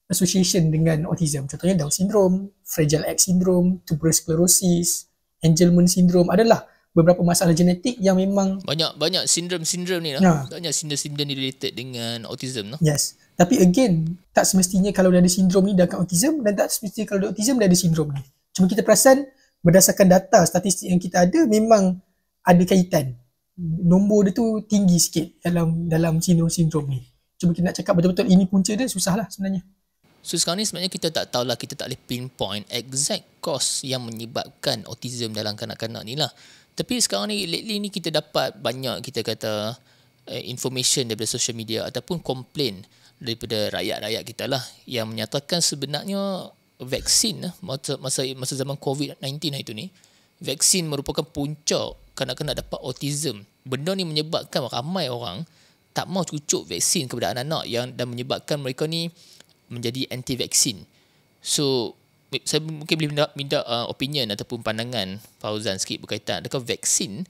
association dengan autism. Contohnya Down syndrome, Fragile X syndrome, tuberous sclerosis, Angelman syndrome, adalah beberapa masalah genetik yang memang banyak sindrom-sindrom ni lah. Banyak sindrom-sindrom ni related dengan autism lah. Yes. Tapi again, tak semestinya kalau dia ada sindrom ni dia akan autism, dan tak semestinya kalau dia autism dia ada sindrom ni. Cuma kita perasan berdasarkan data statistik yang kita ada memang ada kaitan. Nombor dia tu tinggi sikit dalam sindrom ni. Cuma kita nak cakap betul-betul ini punca dia, susah lah sebenarnya. So sekarang ni sebenarnya kita tak tahulah, kita tak boleh pinpoint exact cause yang menyebabkan autism dalam kanak-kanak ni lah. Tapi sekarang ni lately ni kita dapat banyak, kita kata information daripada social media ataupun komplain daripada rakyat-rakyat kita lah yang menyatakan sebenarnya vaksin masa zaman COVID-19 itu ni, vaksin merupakan punca kanak-kanak dapat autism. Benda ni menyebabkan ramai orang tak mau cucuk vaksin kepada anak-anak dan menyebabkan mereka ni menjadi anti-vaksin. So saya mungkin boleh minta opinion ataupun pandangan Fauzan sikit berkaitan adakah vaksin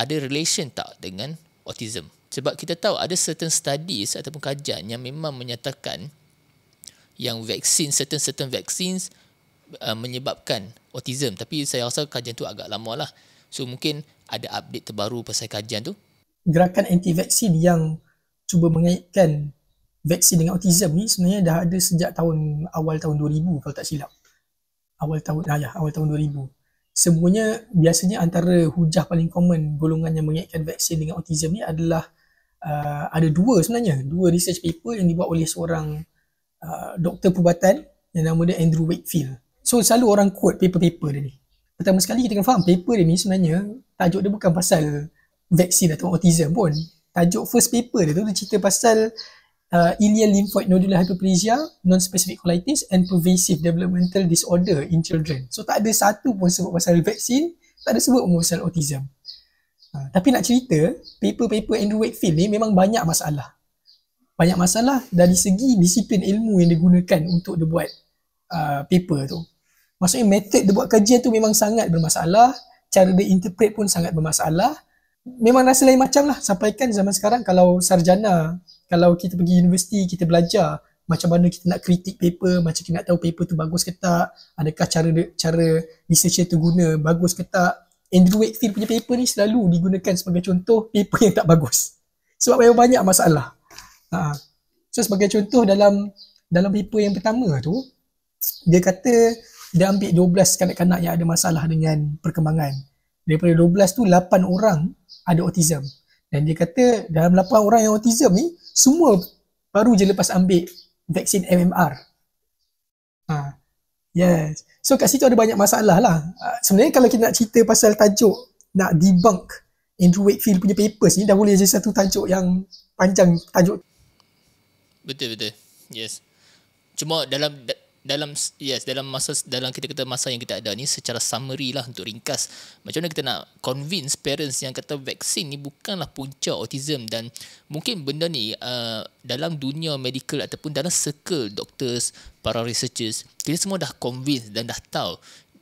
ada relation tak dengan autism. Sebab kita tahu ada certain studies ataupun kajian yang memang menyatakan yang certain vaccines menyebabkan autism. Tapi saya rasa kajian tu agak lama lah. So mungkin ada update terbaru pasal kajian tu. Gerakan anti-vaksin yang cuba mengaitkan vaksin dengan autism ni sebenarnya dah ada sejak awal tahun 2000 kalau tak silap. Awal tahun 2000. Semuanya biasanya antara hujah paling common golongan yang mengaitkan vaksin dengan autism ni adalah ada dua research paper yang dibuat oleh seorang doktor perubatan yang nama dia Andrew Wakefield. So selalu orang quote paper-paper dia ni. Pertama sekali kita kena faham paper dia ni sebenarnya tajuk dia bukan pasal vaksin atau autism pun. Tajuk first paper dia tu dia cerita pasal ileal lymphoid nodular hyperplasia, non-specific colitis and pervasive developmental disorder in children. So tak ada satu pun sebut pasal vaksin, tak ada sebut pun pasal autism. Tapi nak cerita, paper-paper Andrew Wakefield ni memang banyak masalah. Banyak masalah dari segi disiplin ilmu yang digunakan untuk dia buat paper tu. Maksudnya method dia buat kajian tu memang sangat bermasalah, cara dia interpret pun sangat bermasalah. Memang rasa lain macam lah. Sampaikan zaman sekarang kalau sarjana, kalau kita pergi universiti, kita belajar macam mana kita nak kritik paper, macam kita nak tahu paper tu bagus ke tak, adakah cara researcher tu guna bagus ke tak. Andrew Wakefield punya paper ni selalu digunakan sebagai contoh paper yang tak bagus. Sebab memang banyak masalah. So sebagai contoh dalam paper yang pertama tu, dia kata dia ambil 12 kanak-kanak yang ada masalah dengan perkembangan. Daripada 12 tu 8 orang ada autism. Dan dia kata dalam 8 orang yang autism ni semua baru je lepas ambil vaksin MMR. Yes. So kat situ ada banyak masalah lah. Sebenarnya kalau kita nak cerita pasal tajuk, nak debunk Andrew Wakefield punya papers ni, dah boleh jadi satu tajuk yang panjang tajuk. Betul. Yes. Cuma dalam kita kata masa yang kita ada ni, secara summary lah untuk ringkas, macam mana kita nak convince parents yang kata vaksin ni bukanlah punca autism. Dan mungkin benda ni dalam dunia medical ataupun dalam circle doctors, para researchers, kita semua dah convince dan dah tahu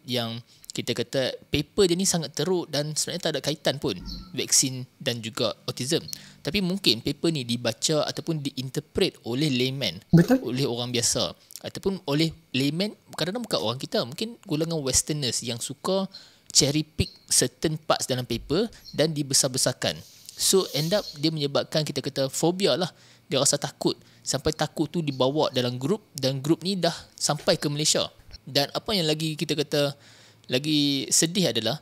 yang kita kata paper dia ni sangat teruk dan sebenarnya tak ada kaitan pun vaksin dan juga autism. Tapi mungkin paper ni dibaca ataupun diinterpret oleh layman. Betul. Oleh orang biasa ataupun oleh layman, kadang-kadang bukan orang kita, mungkin golongan westerners yang suka cherry pick certain parts dalam paper dan dibesar-besarkan. So end up dia menyebabkan kita kata fobia lah. Dia rasa takut, sampai takut tu dibawa dalam grup dan grup ni dah sampai ke Malaysia. Dan apa yang lagi kita kata lagi sedih adalah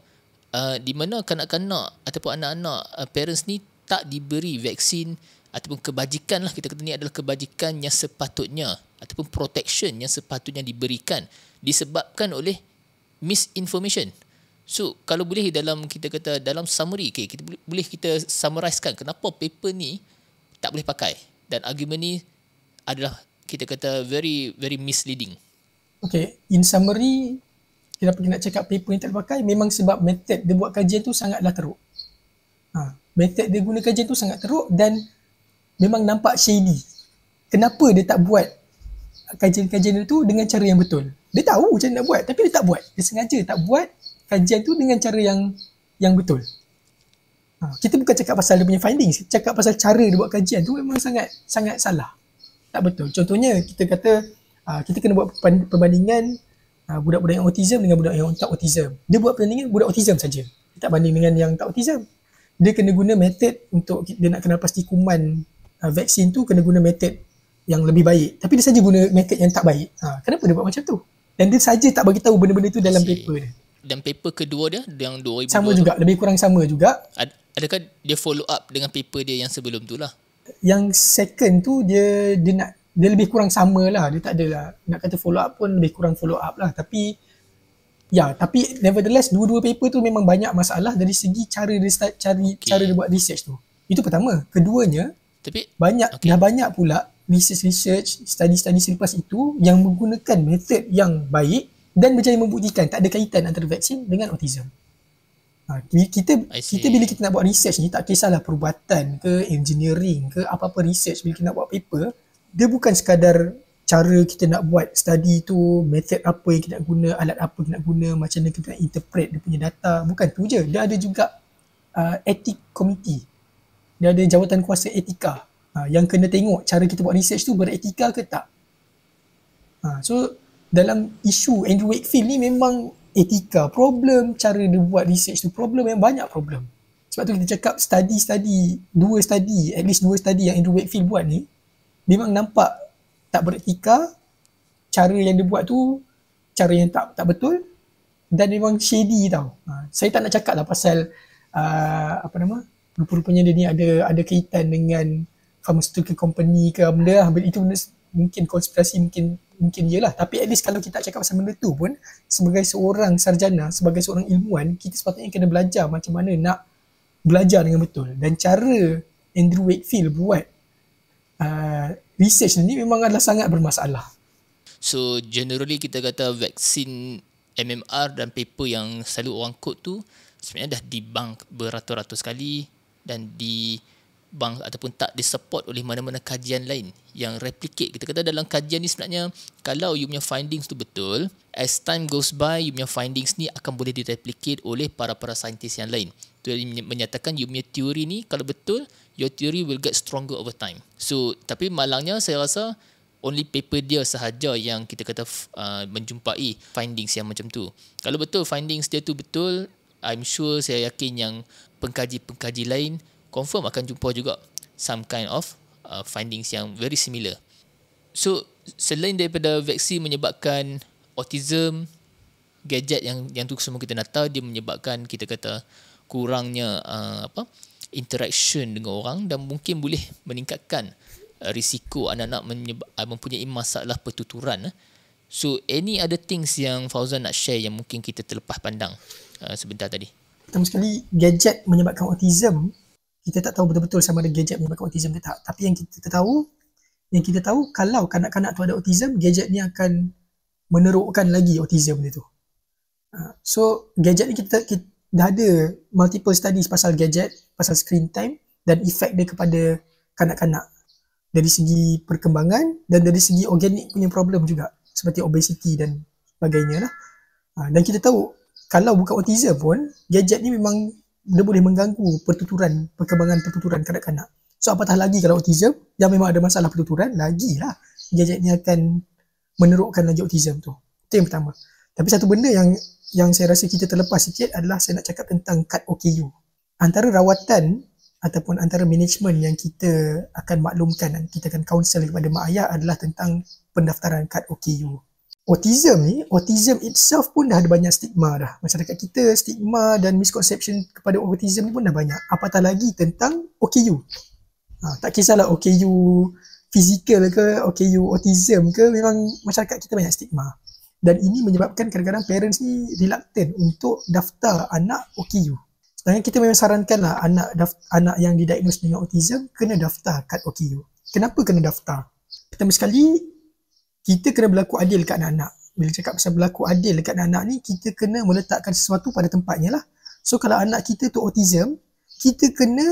di mana kanak-kanak ataupun anak-anak parents ni tak diberi vaksin ataupun kebajikan lah, kita kata ni adalah kebajikan yang sepatutnya ataupun protection yang sepatutnya diberikan, disebabkan oleh misinformation. So kalau boleh dalam kita kata dalam summary, kita boleh kita summarizekan kenapa paper ni tak boleh pakai, dan argument ni adalah kita kata very very misleading. Okay, in summary, kenapa kita nak cakap paper yang tak dipakai, memang sebab method dia buat kajian tu sangatlah teruk. Method dia guna kajian tu sangat teruk dan memang nampak shady. Kenapa dia tak buat kajian-kajian itu dengan cara yang betul? Dia tahu macam nak buat, tapi dia tak buat. Dia sengaja tak buat kajian tu dengan cara yang betul. Kita bukan cakap pasal dia punya findings, cakap pasal cara dia buat kajian tu memang sangat salah. Tak betul. Contohnya, kita kata kita kena buat perbandingan budak-budak yang autism dengan budak yang tak autism. Dia buat perbandingan budak autism saja. Dia tak banding dengan yang tak autism. Dia kena guna method untuk dia nak kenal pasti kuman vaksin tu, kena guna method yang lebih baik. Tapi dia saja guna method yang tak baik. Kenapa dia buat macam tu? Dan dia saja tak bagi tahu benda-benda tu dalam paper dia. Dan paper kedua dia yang 2002 sama juga, lebih kurang sama juga. Adakah dia follow up dengan paper dia yang sebelum tu lah? Yang second tu dia lebih kurang sama lah. Dia tak adalah nak kata follow up pun, lebih kurang follow up lah. Tapi nevertheless dua-dua paper tu memang banyak masalah dari segi cara dia buat research tu. Itu pertama. Keduanya, dah banyak pula research study selepas itu yang menggunakan method yang baik dan berjaya membuktikan tak ada kaitan antara vaksin dengan autism. Kita bila kita nak buat research ni, tak kisahlah perubatan ke engineering ke apa-apa research, bila kita nak buat paper, dia bukan sekadar cara kita nak buat study tu, method apa yang kita nak guna, alat apa kita nak guna, macam mana kita nak interpret dia punya data. Bukan tu je. Dia ada juga ethic committee. Dia ada jawatan kuasa etika yang kena tengok cara kita buat research tu beretika ke tak. So dalam isu Andrew Wakefield ni memang etika problem, cara dia buat research tu problem, yang banyak problem. Sebab tu kita cakap at least dua study yang Andrew Wakefield buat ni memang nampak tak beretika, cara yang dia buat tu cara yang tak betul dan memang shady tau. Saya tak nak cakap lah pasal rupa-rupanya dia ni ada kaitan dengan pharmaceutical company ke benda lah. Itu benda mungkin konspirasi, mungkin yelah. Tapi at least kalau kita cakap pasal benda tu pun, sebagai seorang sarjana, sebagai seorang ilmuwan, kita sepatutnya kena belajar macam mana nak belajar dengan betul. Dan cara Andrew Wakefield buat research ni memang adalah sangat bermasalah. So generally kita kata vaksin MMR dan paper yang selalu orang quote tu sebenarnya dah debunk beratus-ratus kali dan dibunk ataupun tak disupport oleh mana-mana kajian lain yang replicate. Kita kata dalam kajian ni sebenarnya kalau you punya findings tu betul, as time goes by you punya findings ni akan boleh direplicate oleh para saintis yang lain. Itu menyatakan you punya teori ni kalau betul, your theory will get stronger over time. So tapi malangnya saya rasa only paper dia sahaja yang kita kata menjumpai findings yang macam tu. Kalau betul findings dia tu betul, I'm sure, saya yakin yang pengkaji-pengkaji lain confirm akan jumpa juga some kind of findings yang very similar. So selain daripada vaksin menyebabkan autism, gadget yang tu semua kita nak tahu, dia menyebabkan kita kata kurangnya interaction dengan orang dan mungkin boleh meningkatkan risiko anak-anak mempunyai masalah pertuturan. So any other things yang Fauzan nak share yang mungkin kita terlepas pandang sebentar tadi? Pertama sekali, gadget menyebabkan autism, kita tak tahu betul-betul sama ada gadget menyebabkan autism ke tak. Tapi yang kita tahu kalau kanak-kanak tu ada autism, gadget ni akan menerukkan lagi autism dia tu. So gadget ni kita dah ada multiple studies pasal gadget, pasal screen time dan efek dia kepada kanak-kanak dari segi perkembangan dan dari segi organik punya problem juga, seperti obesity dan sebagainya lah. Dan kita tahu kalau bukan autism pun, gadget ni memang dia boleh mengganggu perkembangan pertuturan kanak-kanak. So apatah lagi kalau autism yang memang ada masalah pertuturan, lagilah gadget ni akan menerukkan lagi autism tu. Itu yang pertama. Tapi satu benda yang saya rasa kita terlepas sikit adalah saya nak cakap tentang kad OKU. Antara rawatan ataupun antara management yang kita akan maklumkan dan kita akan counsel kepada mak ayah adalah tentang pendaftaran kad OKU. Autism itself pun dah ada banyak stigma dah. Masyarakat kita stigma dan misconception kepada autism ni pun dah banyak. Apatah lagi tentang OKU. Tak kisahlah OKU fizikal ke, OKU autism ke, memang masyarakat kita banyak stigma. Dan ini menyebabkan kadang-kadang parents ni reluctant untuk daftar anak OKU. Sedangkan kita memang sarankanlah anak yang didiagnose dengan autism kena daftar kad OKU. Kenapa kena daftar? Pertama sekali, kita kena berlaku adil dekat anak-anak. Bila cakap pasal berlaku adil dekat anak-anak ni, kita kena meletakkan sesuatu pada tempatnya lah. So kalau anak kita tu autism, kita kena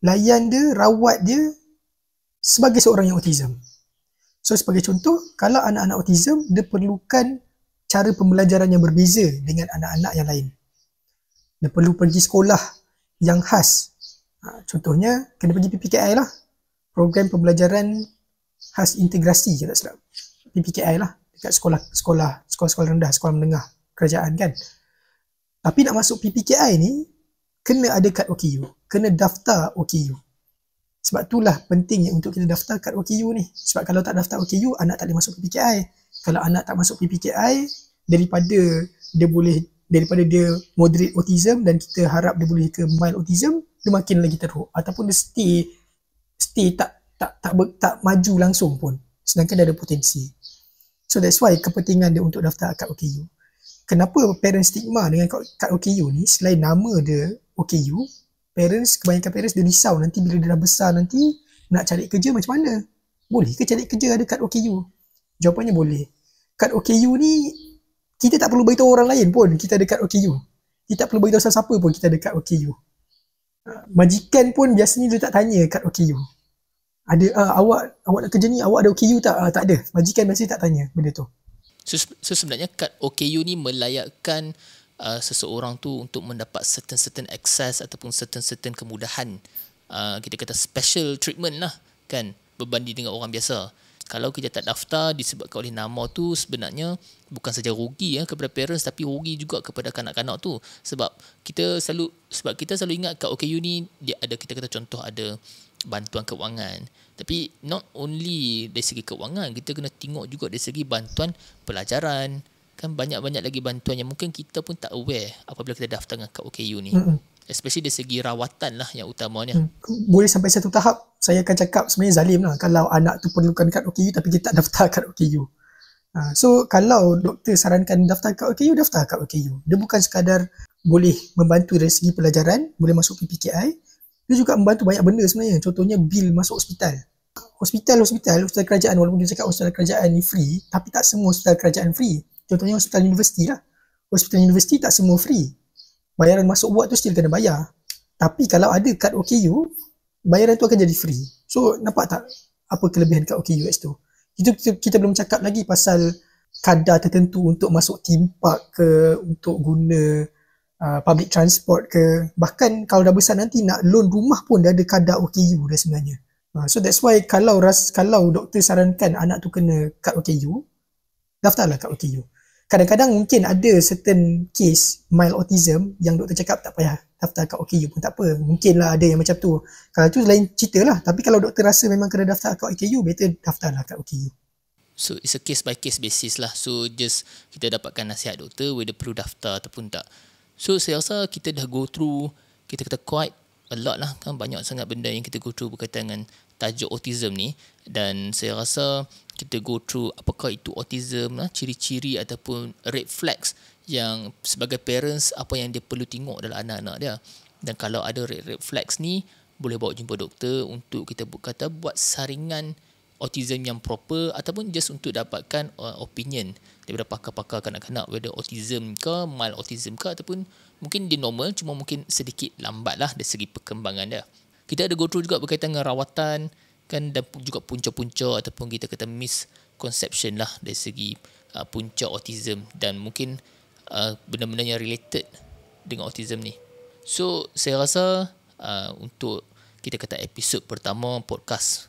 layan dia, rawat dia sebagai seorang yang autism. So sebagai contoh, kalau anak-anak autism, dia perlukan cara pembelajaran yang berbeza dengan anak-anak yang lain. Dia perlu pergi sekolah yang khas. Contohnya, kena pergi PPKI lah. Program pembelajaran khas integrasi, je tak silap. PPKI lah. Dekat sekolah rendah, sekolah menengah kerajaan kan. Tapi nak masuk PPKI ni, kena ada kad OKU. Kena daftar OKU. Sebab itulah pentingnya untuk kita daftar kad OKU ni. Sebab kalau tak daftar OKU, anak tak boleh masuk PPKI. Kalau anak tak masuk PPKI, daripada dia moderate autism dan kita harap dia boleh ke mild autism, dia makin lagi teruk. Ataupun dia stay tak maju langsung pun. Sedangkan dia ada potensi. So that's why kepentingan dia untuk daftar kad OKU. Kenapa parent stigma dengan kad OKU ni, selain nama dia OKU, kebanyakan parents dia risau nanti bila dia dah besar nanti nak cari kerja macam mana? Boleh ke cari kerja ada kad OKU? Jawapannya boleh. Kad OKU ni kita tak perlu beritahu orang lain pun kita ada kad OKU. Kita tak perlu beritahu siapa pun kita ada kad OKU. Majikan pun biasanya dia tak tanya kad OKU. Awak nak kerja ni, awak ada OKU tak? Tak ada. Majikan biasanya tak tanya benda tu. So sebenarnya kad OKU ni melayakkan seseorang tu untuk mendapat certain access ataupun certain kemudahan, kita kata special treatment lah kan, berbanding dengan orang biasa. Kalau kita tak daftar disebabkan oleh nama tu, sebenarnya bukan saja rugi kepada parents, tapi rugi juga kepada kanak-kanak tu. Sebab kita selalu ingat kad OKU ni dia ada, kita kata contoh ada bantuan kewangan. Tapi not only dari segi kewangan, kita kena tengok juga dari segi bantuan pelajaran. Kan banyak-banyak lagi bantuan yang mungkin kita pun tak aware apabila kita daftar dengan kad OKU ni. Especially dari segi rawatan lah yang utamanya. Boleh sampai satu tahap, saya akan cakap sebenarnya zalim lah kalau anak tu perlukan kad OKU tapi kita tak daftar kad OKU. So kalau doktor sarankan daftar kad OKU, daftar kad OKU. Dia bukan sekadar boleh membantu dari segi pelajaran, boleh masuk PPKI, dia juga membantu banyak benda sebenarnya. Contohnya bil masuk hospital. Hospital kerajaan, walaupun dia cakap hospital kerajaan ni free, tapi tak semua hospital kerajaan free. Contohnya hospital universiti lah. Hospital universiti tak semua free. Bayaran masuk ward tu still kena bayar. Tapi kalau ada kad OKU, bayaran tu akan jadi free. So nampak tak apa kelebihan kad OKU kat situ? Kita belum cakap lagi pasal kadar tertentu untuk masuk theme park ke, untuk guna public transport ke. Bahkan kalau dah besar nanti nak loan rumah pun dah ada kadar OKU dah sebenarnya. So that's why kalau doktor sarankan anak tu kena kad OKU, daftarlah kad OKU. Kadang-kadang mungkin ada certain case mild autism yang doktor cakap tak payah daftar kad OKU pun tak apa. Mungkinlah ada yang macam tu. Kalau tu lain cerita lah. Tapi kalau doktor rasa memang kena daftar kad OKU, better daftarlah kad OKU. So it's a case by case basis lah. So just kita dapatkan nasihat doktor whether perlu daftar ataupun tak. So saya rasa kita dah go through, kita kata quite a lot lah kan, banyak sangat benda yang kita go through berkaitan dengan tajuk autism ni. Dan saya rasa kita go through apakah itu autism lah, ciri-ciri ataupun red flags yang sebagai parents apa yang dia perlu tengok dalam anak-anak dia. Dan kalau ada red flags ni, boleh bawa jumpa doktor untuk kita buat saringan autism yang proper, ataupun just untuk dapatkan opinion daripada pakar-pakar kanak-kanak whether autism ke, mild autism ke, ataupun mungkin dia normal cuma mungkin sedikit lambat lah dari segi perkembangan dia. Kita ada go through juga berkaitan dengan rawatan kan, dan juga punca-punca ataupun kita kata misconception lah dari segi punca autism dan mungkin benda-benda yang related dengan autism ni. So saya rasa untuk kita kata episod pertama podcast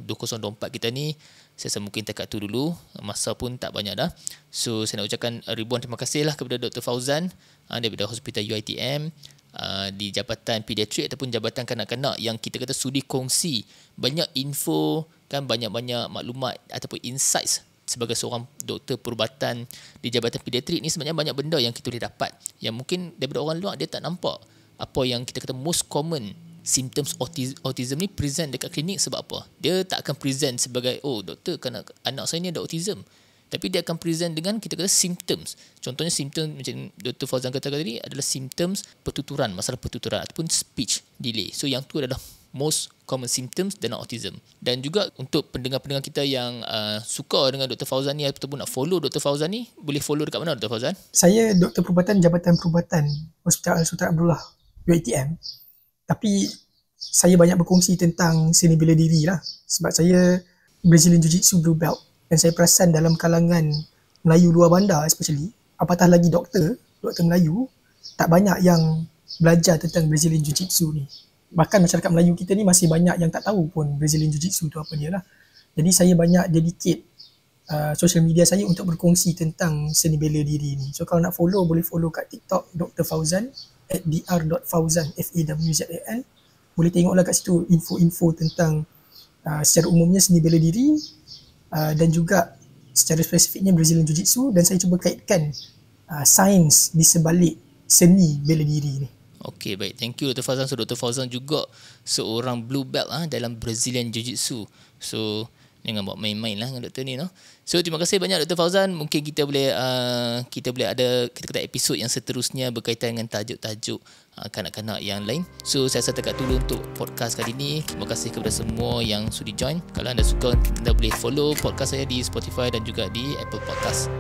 2024 kita ni, saya rasa mungkin dekat tu dulu, masa pun tak banyak dah. So saya nak ucapkan ribuan terima kasih lah kepada Dr. Fauzan daripada Hospital UiTM di Jabatan Pediatrik ataupun Jabatan Kanak-Kanak, yang kita kata sudi kongsi banyak info kan, banyak-banyak maklumat ataupun insights. Sebagai seorang doktor perubatan di Jabatan Pediatrik ni, sebenarnya banyak benda yang kita boleh dapat yang mungkin daripada orang luar dia tak nampak. Apa yang kita kata most common symptoms autism ni present dekat klinik sebab apa? Dia tak akan present sebagai, oh doktor, anak saya ni ada autism. Tapi dia akan present dengan kita kata symptoms. Contohnya symptom macam Dr. Fauzan kata tadi adalah symptoms pertuturan, masalah pertuturan ataupun speech delay. So yang tu adalah most common symptoms dalam autism. Dan juga untuk pendengar-pendengar kita yang suka dengan Dr. Fauzan ni ataupun nak follow Dr. Fauzan ni, boleh follow dekat mana Dr. Fauzan? Saya Doktor Perubatan Jabatan Perubatan Hospital Sultan Abdullah UiTM. Tapi saya banyak berkongsi tentang seni bela diri lah, sebab saya Brazilian Jiu-Jitsu Blue Belt, dan saya perasan dalam kalangan Melayu luar bandar especially, apatah lagi doktor Melayu, tak banyak yang belajar tentang Brazilian Jiu-Jitsu ni. Bahkan masyarakat Melayu kita ni masih banyak yang tak tahu pun Brazilian Jiu-Jitsu tu apa dia lah. Jadi saya banyak dedicate social media saya untuk berkongsi tentang seni bela diri ni. So kalau nak follow, boleh follow kat TikTok Dr. Fauzan @dr.fauzan FAWZAN. Boleh tengoklah kat situ info-info tentang secara umumnya seni bela diri dan juga secara spesifiknya Brazilian Jiu-Jitsu, dan saya cuba kaitkan sains di sebalik seni bela diri ni. Okey, baik. Thank you Dr. Fauzan. So Dr. Fauzan juga seorang blue belt dalam Brazilian Jiu-Jitsu. So jangan buat main-main lah dengan doktor ni, no. So terima kasih banyak Dr. Fauzan. Mungkin kita boleh ada kita kata episod yang seterusnya berkaitan dengan tajuk-tajuk kanak-kanak yang lain. So saya rasa dekat dulu untuk podcast kali ni. Terima kasih kepada semua yang sudi join. Kalau anda suka, anda boleh follow podcast saya di Spotify dan juga di Apple Podcast.